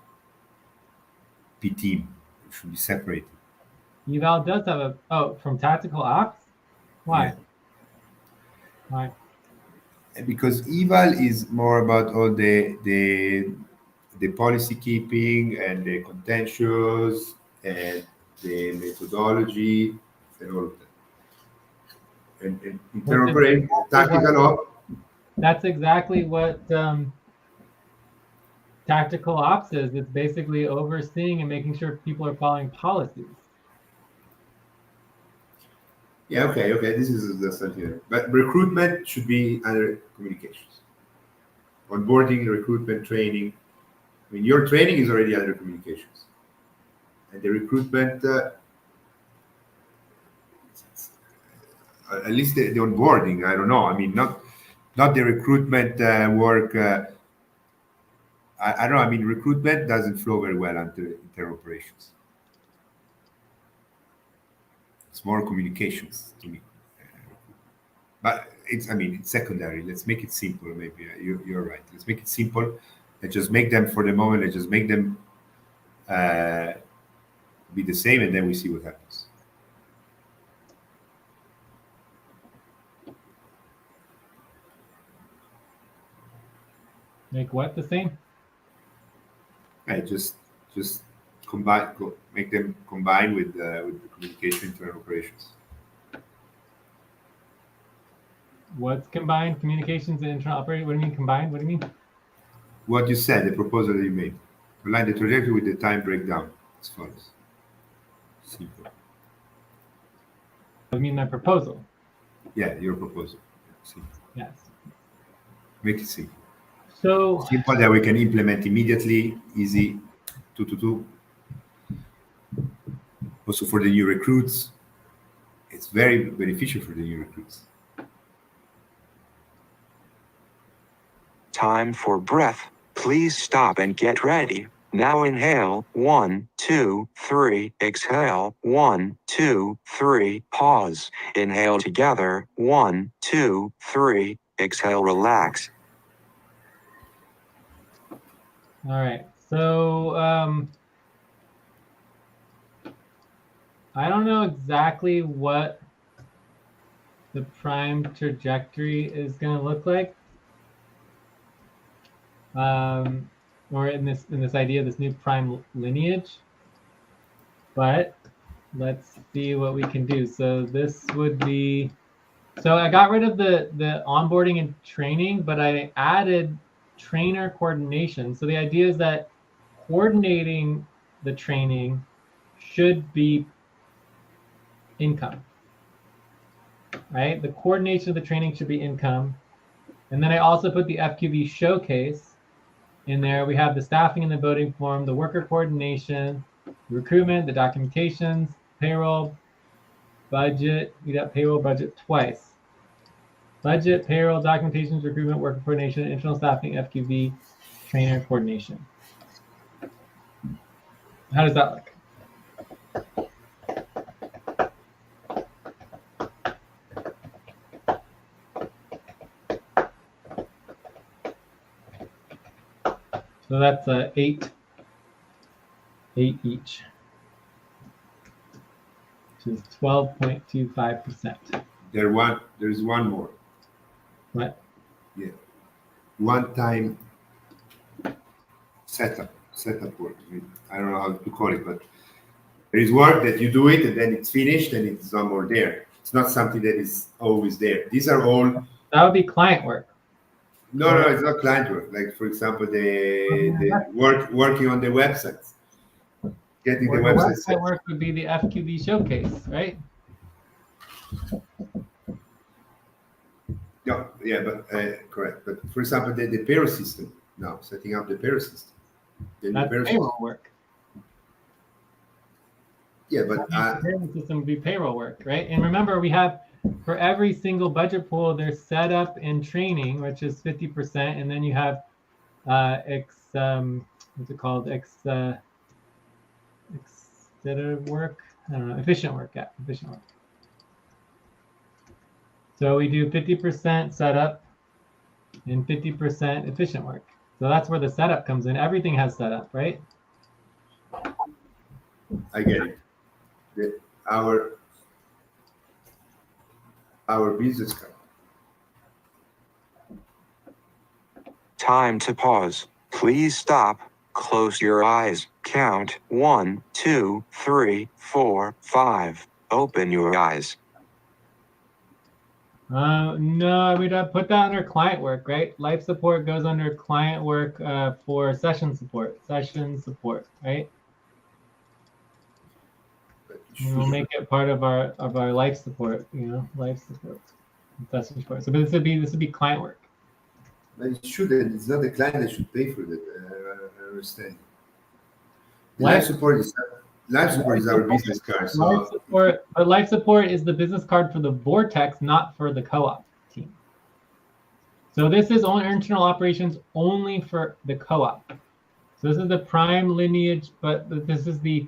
S1: P team. It should be separated.
S2: Eval does have from tactical ops? Why?
S1: Yeah.
S2: Why?
S1: Because eval is more about all the policy keeping and the contentious and the methodology and all of that. And internal operation, tactical op.
S2: That's exactly what tactical ops is. It's basically overseeing and making sure people are following policies.
S1: Yeah, okay. This is the stuff here. But recruitment should be under communications. Onboarding, recruitment, training. I mean, your training is already under communications, and the recruitment, at least the onboarding. I don't know. I mean, not the recruitment work. I don't know. I mean, recruitment doesn't flow very well under internal operations. It's more communications to me. But it's secondary. Let's make it simple. Maybe you're right. Let's make it simple. Let's just make them for the moment. Let's just make them be the same, and then we see what happens.
S2: Make what the same?
S1: I just make them combine with the communication internal operations.
S2: What's combined? Communications and internal operating? What do you mean combined? What do you mean?
S1: What you said, the proposal that you made. Align the trajectory with the time breakdown as follows. Simple.
S2: I mean my proposal.
S1: Yeah, your proposal. Simple.
S2: Yes.
S1: Make it simple.
S2: So
S1: simple that we can implement immediately, easy, 2 Also for the new recruits, it's very beneficial for the new recruits.
S3: Time for breath. Please stop and get ready. Now inhale, 1, 2, 3, exhale, 1, 2, 3, pause. Inhale together, 1, 2, 3, exhale, relax.
S2: All right. So I don't know exactly what the prime trajectory is going to look like. Or in this idea, this new prime lineage. But let's see what we can do. So this would be, so I got rid of the onboarding and training, but I added trainer coordination. So the idea is that coordinating the training should be income, right? The coordination of the training should be income. And then I also put the FQB showcase in there. We have the staffing and the voting form, the worker coordination, recruitment, the documentations, payroll, budget. We got payroll budget twice. Budget, payroll, documentations, recruitment, worker coordination, internal staffing, FQB, trainer coordination. How does that look? So that's 8 each, which is 12.25%.
S1: There's one more.
S2: What?
S1: Yeah. One-time setup work. I don't know how to call it, but there is work that you do it and then it's finished and it's no more there. It's not something that is always there. These are all.
S2: That would be client work.
S1: No, it's not client work. Like for example, the working on the websites, getting the website set.
S2: Website work would be the FQB showcase, right?
S1: No, yeah, but correct. But for example, the payroll system now, setting up the payroll system.
S2: That's payroll work.
S1: Yeah, but
S2: the payroll system would be payroll work, right? And remember, we have for every single budget pool, there's setup and training, which is 50%, and then you have what's it called? Work? I don't know. Efficient work. Yeah, efficient work. So we do 50% setup and 50% efficient work. So that's where the setup comes in. Everything has setup, right?
S1: I get it. Our business card.
S3: Time to pause. Please stop. Close your eyes. Count 1, 2, 3, 4, 5. Open your eyes.
S2: No, we'd put that under client work, right? Life support goes under client work for session support, right? We'll make it part of our life support, life support, session support. So this would be client work.
S1: But it shouldn't. It's not the client that should pay for that. I understand.
S2: Life
S1: support is our business card. So.
S2: Life support is the business card for the Vortex, not for the co-op team. So this is only internal operations only for the co-op. So this is the prime lineage, but this is the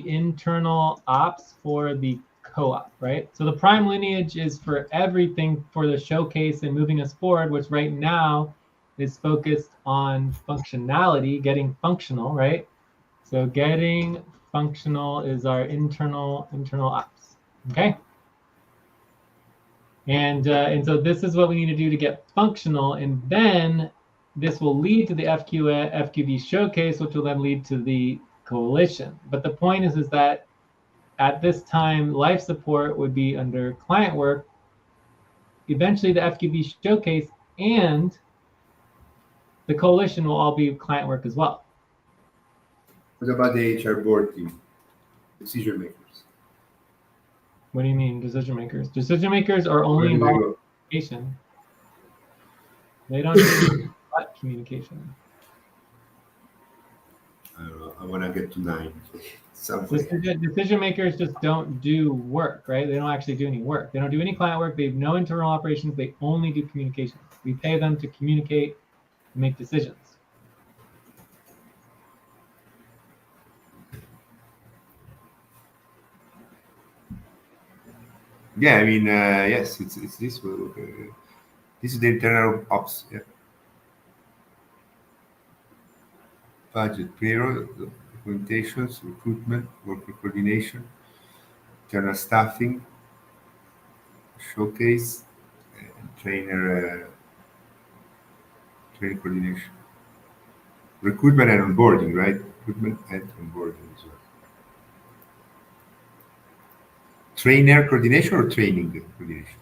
S2: internal ops for the co-op, right? So the prime lineage is for everything for the showcase and moving us forward, which right now is focused on functionality, getting functional, right? So getting functional is our internal ops, okay? And so this is what we need to do to get functional, and then this will lead to the FQB showcase, which will then lead to the coalition. But the point is that at this time, life support would be under client work. Eventually, the FQB showcase and the coalition will all be client work as well.
S1: What about the HR board team, decision makers?
S2: What do you mean, decision makers? Decision makers are only involved in communication. They don't do communication.
S1: I don't know. I want to get to 9. Something.
S2: Decision makers just don't do work, right? They don't actually do any work. They don't do any client work. They have no internal operations. They only do communications. We pay them to communicate and make decisions.
S1: Yeah, I mean, yes, it's this one. This is the internal ops. Yeah. Budget, payroll, documentations, recruitment, worker coordination, internal staffing, showcase, and trainer coordination. Recruitment and onboarding, right? Recruitment and onboarding as well. Trainer coordination or training coordination?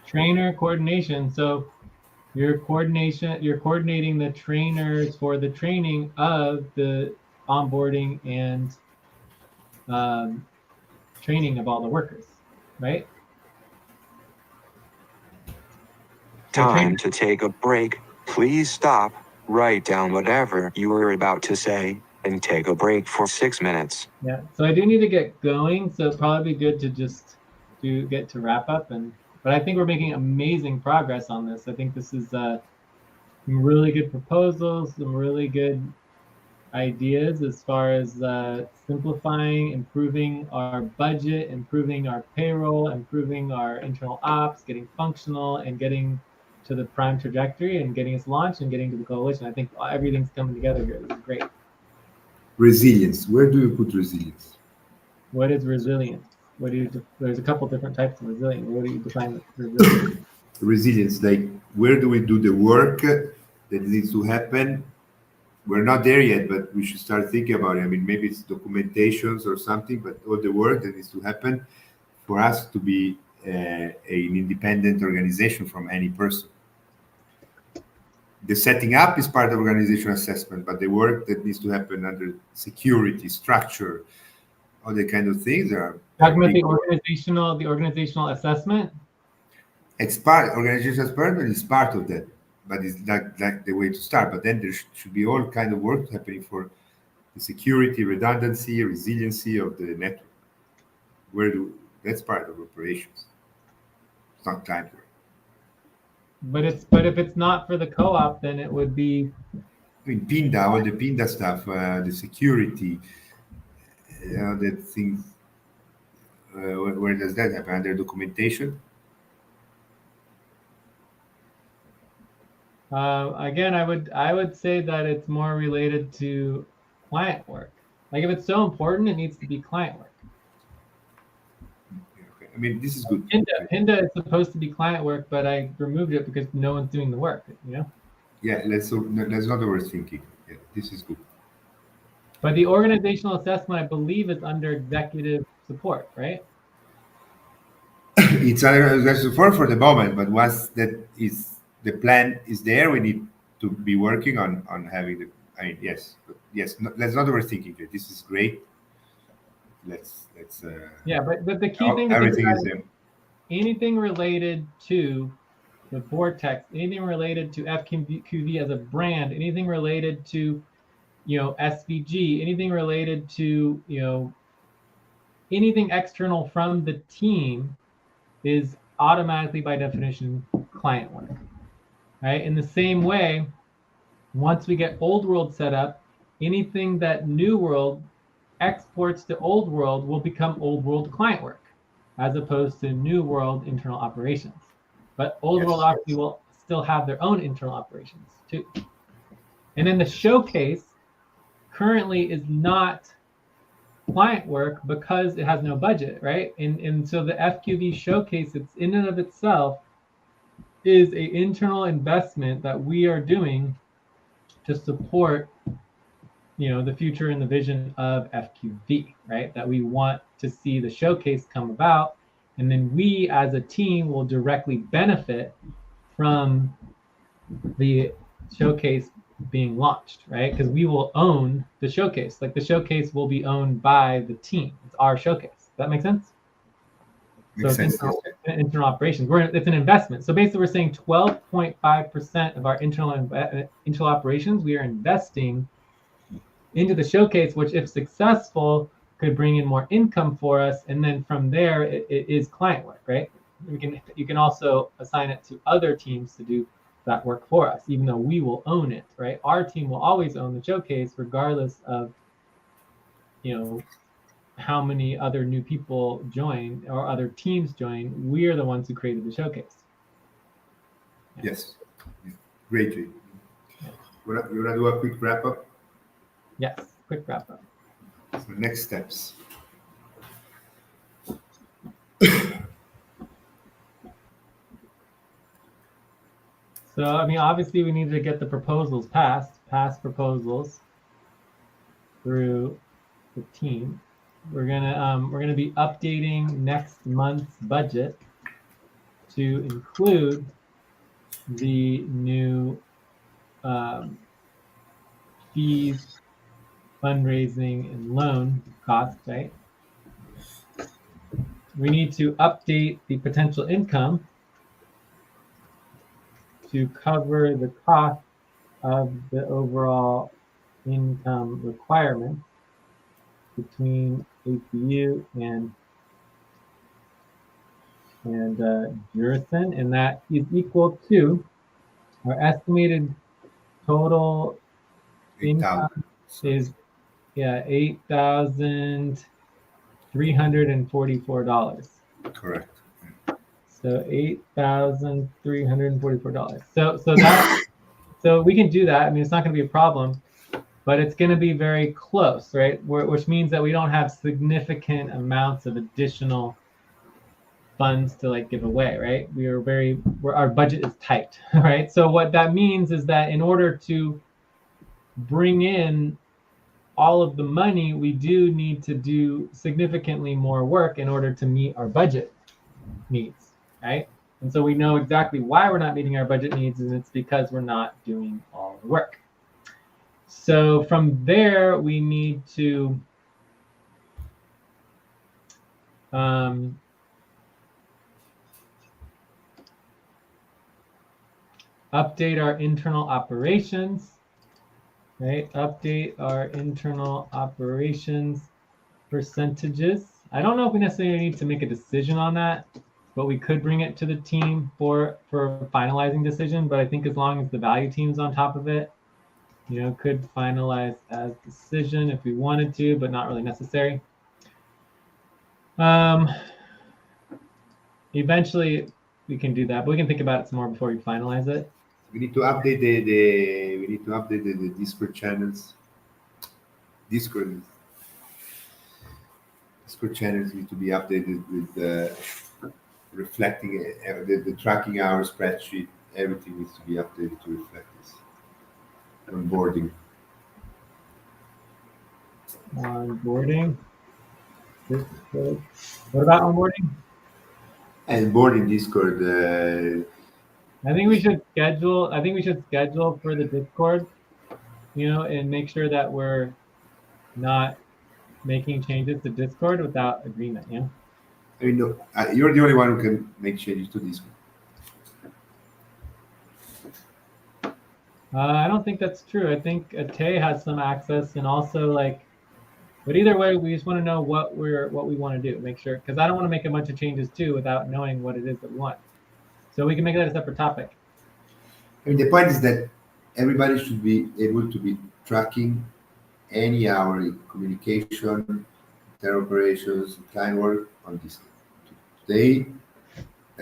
S2: Trainer coordination. So you're coordinating the trainers for the training of the onboarding and training of all the workers, right?
S3: Time to take a break. Please stop, write down whatever you were about to say, and take a break for 6 minutes.
S2: Yeah, so I do need to get going, so it'd probably be good to just get to wrap up. But I think we're making amazing progress on this. I think this is some really good proposals, some really good ideas as far as simplifying, improving our budget, improving our payroll, improving our internal ops, getting functional, and getting to the prime trajectory and getting us launched and getting to the coalition. I think everything's coming together here. This is great.
S1: Resilience. Where do you put resilience?
S2: What is resilience? There's a couple different types of resilience. What do you define resilience?
S1: Resilience, like where do we do the work that needs to happen? We're not there yet, but we should start thinking about it. I mean, maybe it's documentations or something, but all the work that needs to happen for us to be an independent organization from any person. The setting up is part of organizational assessment, but the work that needs to happen under security, structure, all the kind of things are.
S2: Talking about the organizational assessment.
S1: It's part organizational assessment is part of that, but it's like the way to start. But then there should be all kind of work happening for the security, redundancy, resiliency of the network. That's part of operations. It's not client work.
S2: But if it's not for the co-op, then it would be.
S1: I mean, Pinda, all the Pinda stuff, the security, that things. Where does that happen? Under documentation?
S2: Again, I would say that it's more related to client work. Like if it's so important, it needs to be client work.
S1: Okay. I mean, this is good.
S2: Pinda is supposed to be client work, but I removed it because no one's doing the work. You know.
S1: Yeah, that's not overthinking. Yeah, this is good.
S2: But the organizational assessment, I believe, is under executive support, right?
S1: It's under support for the moment, but once that is the plan is there, we need to be working on having the. I mean, yes, let's not overthinking it. This is great. Let's.
S2: Yeah, but the key thing
S1: everything is there.
S2: Anything related to the Vortex, anything related to FQV as a brand, anything related to, SVG, anything related to, anything external from the team is automatically by definition client work, right? In the same way, once we get Old World set up, anything that New World exports to Old World will become Old World client work, as opposed to New World internal operations. But Old World obviously will still have their own internal operations too. And then the showcase currently is not client work because it has no budget, right? And so the FQV showcase, it's in and of itself is an internal investment that we are doing to support, the future and the vision of FQV, right? That we want to see the showcase come about, and then we as a team will directly benefit from the showcase being launched, right? Because we will own the showcase. Like the showcase will be owned by the team. It's our showcase. Does that make sense?
S1: Makes sense.
S2: It's internal operations. It's an investment. So basically, we're saying 12.5% of our internal operations we are investing into the showcase, which, if successful, could bring in more income for us. And then from there, it is client work, right? You can also assign it to other teams to do that work for us, even though we will own it, right? Our team will always own the showcase, regardless of, how many other new people join or other teams join. We are the ones who created the showcase.
S1: Yes. Great. You want to do a quick wrap up?
S2: Yes, quick wrap up.
S1: So next steps.
S2: So, obviously we need to get the proposals pass proposals through the team. We're gonna be updating next month's budget to include the new fees, fundraising, and loan costs, right? We need to update the potential income to cover the cost of the overall income requirement between ACU and Jurison, and that is equal to our estimated total income is $8,344.
S1: Correct.
S2: So $8,344. So we can do that. It's not going to be a problem, but it's going to be very close, right? Which means that we don't have significant amounts of additional funds to give away, right? Our budget is tight, right? So what that means is that in order to bring in all of the money, we do need to do significantly more work in order to meet our budget needs, right? And so we know exactly why we're not meeting our budget needs, and it's because we're not doing all the work. So from there, we need to update our internal operations, right? Update our internal operations percentages. I don't know if we necessarily need to make a decision on that, but we could bring it to the team for finalizing decision. But I think as long as the value team's on top of it, could finalize as decision if we wanted to, but not really necessary. Eventually we can do that, but we can think about it some more before we finalize it.
S1: We need to update the Discord channels. Discord channels need to be updated with reflecting the tracking hour spreadsheet. Everything needs to be updated to reflect this. Onboarding.
S2: What about onboarding?
S1: And boarding Discord.
S2: I think we should schedule for the Discord, and make sure that we're not making changes to Discord without agreement.
S1: No, you're the only one who can make changes to Discord.
S2: I don't think that's true. I think Tay has some access, and also but either way, we just want to know what we want to do. Make sure, because I don't want to make a bunch of changes too without knowing what it is that we want. So we can make that a separate topic.
S1: The point is that everybody should be able to be tracking any hour communication, interoperations, client work on Discord. Today,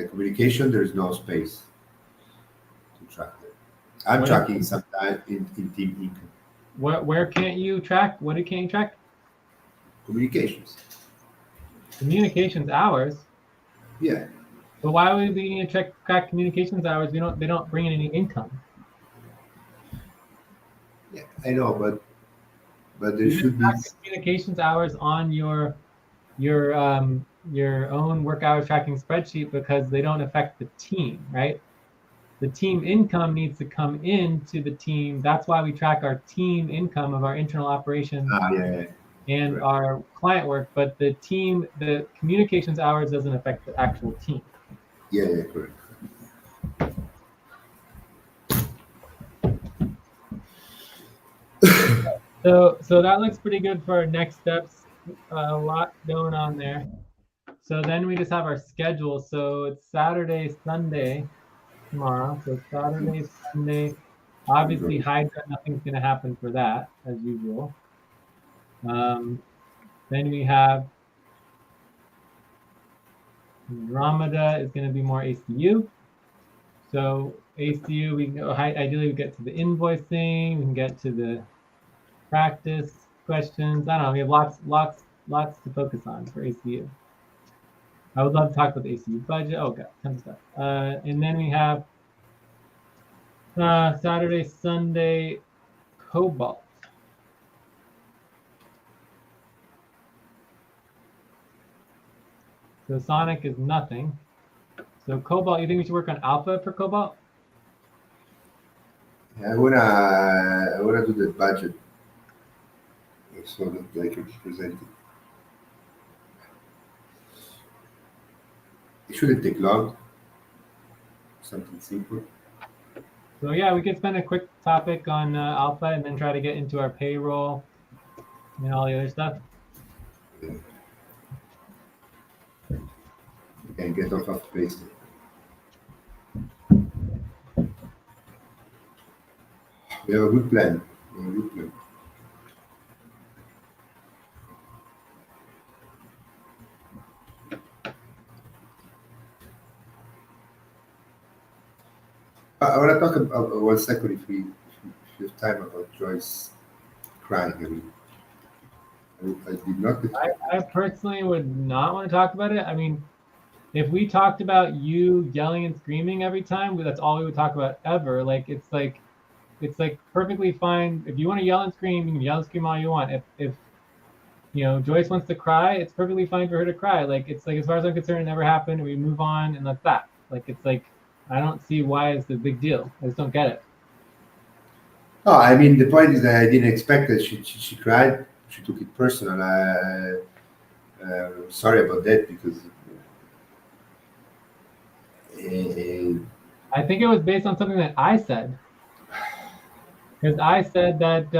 S1: communication, there is no space to track that. I'm tracking sometimes in team income.
S2: Where can't you track? What can't you track?
S1: Communications.
S2: Communications hours?
S1: Yeah.
S2: But why would we need to track communications hours? They don't bring in any income.
S1: Yeah, I know, but there should be
S2: communications hours on your own work hours tracking spreadsheet, because they don't affect the team, right? The team income needs to come into the team. That's why we track our team income of our internal operations and our client work. But the communications hours doesn't affect the actual team.
S1: Yeah, correct.
S2: So that looks pretty good for our next steps. A lot going on there. So then we just have our schedule. So it's Saturday, Sunday tomorrow. So Saturday, Sunday. Obviously, Hydra, nothing's going to happen for that, as usual. Then we have Andromeda is going to be more ACU. So ACU, we go, ideally we get to the invoicing, we can get to the practice questions. I don't know, we have lots to focus on for ACU. I would love to talk about the ACU budget. Oh god, tons of stuff. And then we have Saturday, Sunday, Cobalt. So Sonic is nothing. So Cobalt, you think we should work on Alpha for Cobalt?
S1: I wanna do the budget so that I can present it. It shouldn't take long. Something simple.
S2: So yeah, we could spend a quick topic on Alpha and then try to get into our payroll and all the other stuff.
S1: And get off of place. We have a good plan. I want to talk about 1 second if we have time about Joyce crying. I did not.
S2: I personally would not want to talk about it. I mean, if we talked about you yelling and screaming every time, that's all we would talk about ever. Like it's like perfectly fine. If you want to yell and scream, you can yell and scream all you want. If Joyce wants to cry, it's perfectly fine for her to cry. Like it's like, as far as I'm concerned, it never happened. We move on and that's that. Like it's like, I don't see why it's a big deal. I just don't get it.
S1: Oh, I mean, the point is that I didn't expect that she cried. She took it personal. Sorry about that because
S2: I think it was based on something that I said. Because I said that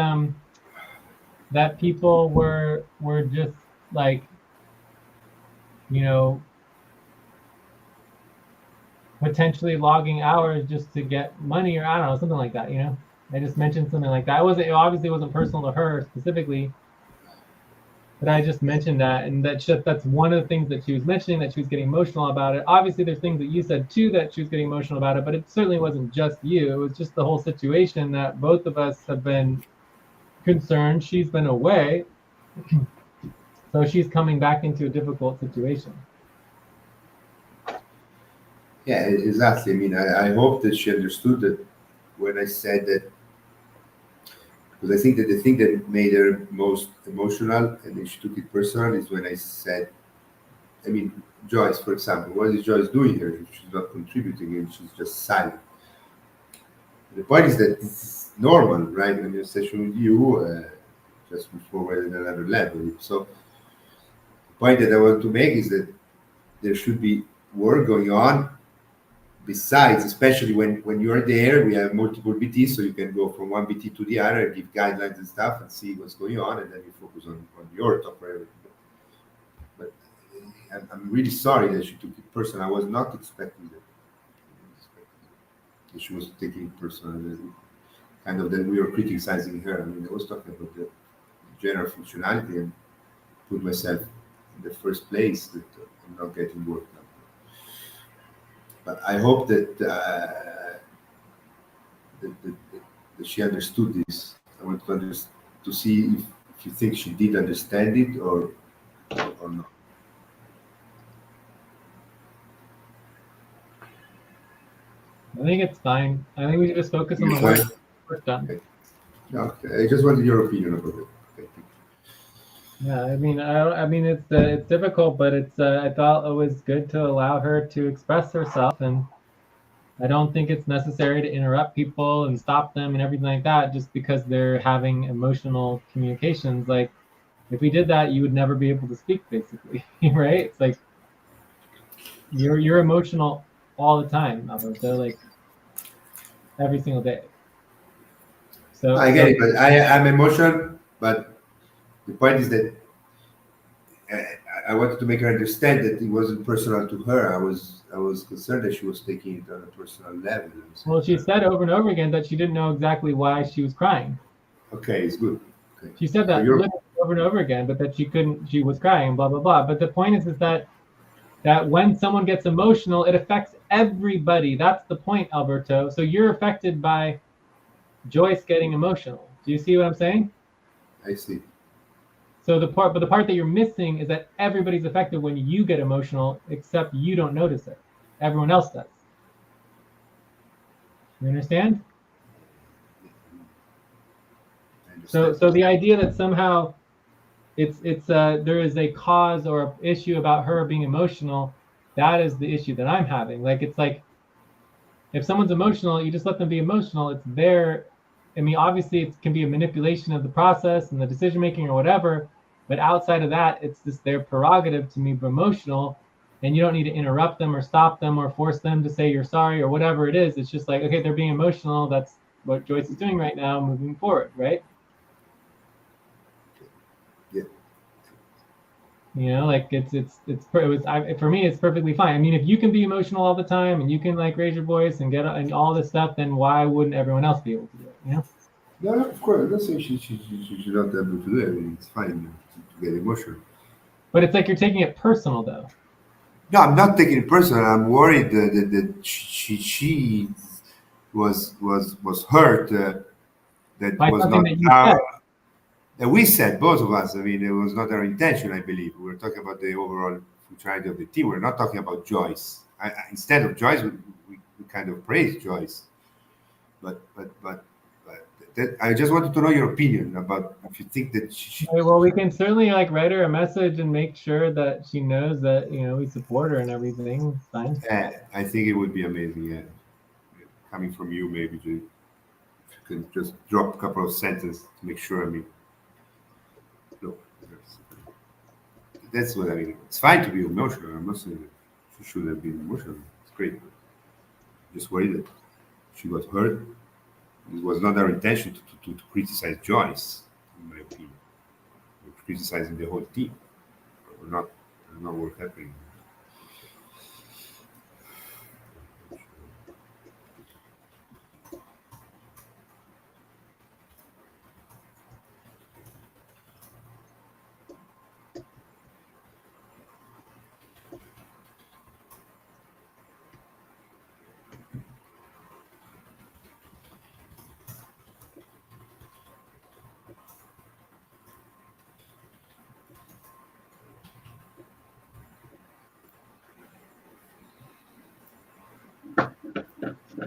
S2: that people were just like, potentially logging hours just to get money, or I don't know, something like that. I just mentioned something like that. It obviously wasn't personal to her specifically, but I just mentioned that, and that's one of the things that she was mentioning, that she was getting emotional about it. Obviously, there's things that you said too that she was getting emotional about it, but it certainly wasn't just you. It was just the whole situation that both of us have been concerned. She's been away, so she's coming back into a difficult situation.
S1: Yeah, exactly. I mean, I hope that she understood that when I said that, because I think that the thing that made her most emotional and then she took it personal is when I said, I mean, Joyce, for example, what is Joyce doing here? She's not contributing and she's just silent. The point is that this is normal, right? When you're in a session with you, just before we're at another level. So the point that I want to make is that there should be work going on besides, especially when you're there, we have multiple BTs, so you can go from one BT to the other, give guidelines and stuff, and see what's going on, and then you focus on your top priority. But I'm really sorry that she took it personal. I was not expecting that. She was taking it personal, kind of that we were criticizing her. I mean, I was talking about the general functionality and put myself in the first place that I'm not getting work done. But I hope that that she understood this. I want to see if you think she did understand it or not.
S2: I think it's fine. I think we should just focus on the work done.
S1: Okay. I just wanted your opinion about it. Okay.
S2: Yeah, I mean, it's difficult, but I thought it was good to allow her to express herself, and I don't think it's necessary to interrupt people and stop them and everything like that just because they're having emotional communications. Like, if we did that, you would never be able to speak, basically, right? It's like you're emotional all the time, Alberto, like every single day. So
S1: I get it, but I'm emotional. But the point is that I wanted to make her understand that it wasn't personal to her. I was concerned that she was taking it on a personal level.
S2: well, she said over and over again that she didn't know exactly why she was crying.
S1: Okay, it's good. Okay.
S2: She said
S1: So
S2: that
S1: you're
S2: literally over and over again, but that she was crying, blah blah blah. But the point is that when someone gets emotional, it affects everybody. That's the point, Alberto. So you're affected by Joyce getting emotional. Do you see what I'm saying?
S1: I see.
S2: So the part that you're missing is that everybody's affected when you get emotional, except you don't notice it. Everyone else does. You understand?
S1: I understand.
S2: So the idea that somehow there is a cause or an issue about her being emotional, that is the issue that I'm having. Like it's like if someone's emotional, you just let them be emotional. It's their, I mean, obviously it can be a manipulation of the process and the decision making or whatever, but outside of that, it's just their prerogative to be emotional, and you don't need to interrupt them or stop them or force them to say you're sorry or whatever it is. It's just like, okay, they're being emotional. That's what Joyce is doing right now, moving forward, right?
S1: Yeah.
S2: You know, like for me, it's perfectly fine. I mean, if you can be emotional all the time and you can like raise your voice and get and all this stuff, then why wouldn't everyone else be able to do it? You know?
S1: No, of course. I'm not saying she's not able to do it. I mean, it's fine to get emotional.
S2: But it's like you're taking it personal, though.
S1: No, I'm not taking it personal. I'm worried that she was hurt. That
S2: By
S1: was
S2: something
S1: not
S2: that you said.
S1: our. That we said, both of us. I mean, it was not our intention. I believe we were talking about the overall functionality of the team. We're not talking about Joyce. Instead of Joyce, we kind of praised Joyce. But I just wanted to know your opinion about if you think that she.
S2: Okay, well, we can certainly like write her a message and make sure that she knows that we support her and everything. It's fine.
S1: I think it would be amazing. Yeah, coming from you, maybe if you can just drop a couple of sentences to make sure. I mean, look, that's what I mean. It's fine to be emotional. I'm not saying that she should have been emotional. It's great. Just worried that she got hurt. It was not our intention to criticize Joyce, in my opinion. We're criticizing the whole team. We're not worth happening.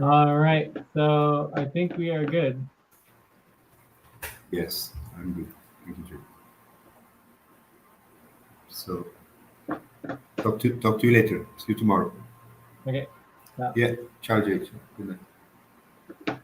S2: All right. So I think we are good.
S1: Yes, I'm good. Thank you, Jay. So talk to you later. See you tomorrow.
S2: Okay.
S1: Yeah. Ciao, Jay. Good night.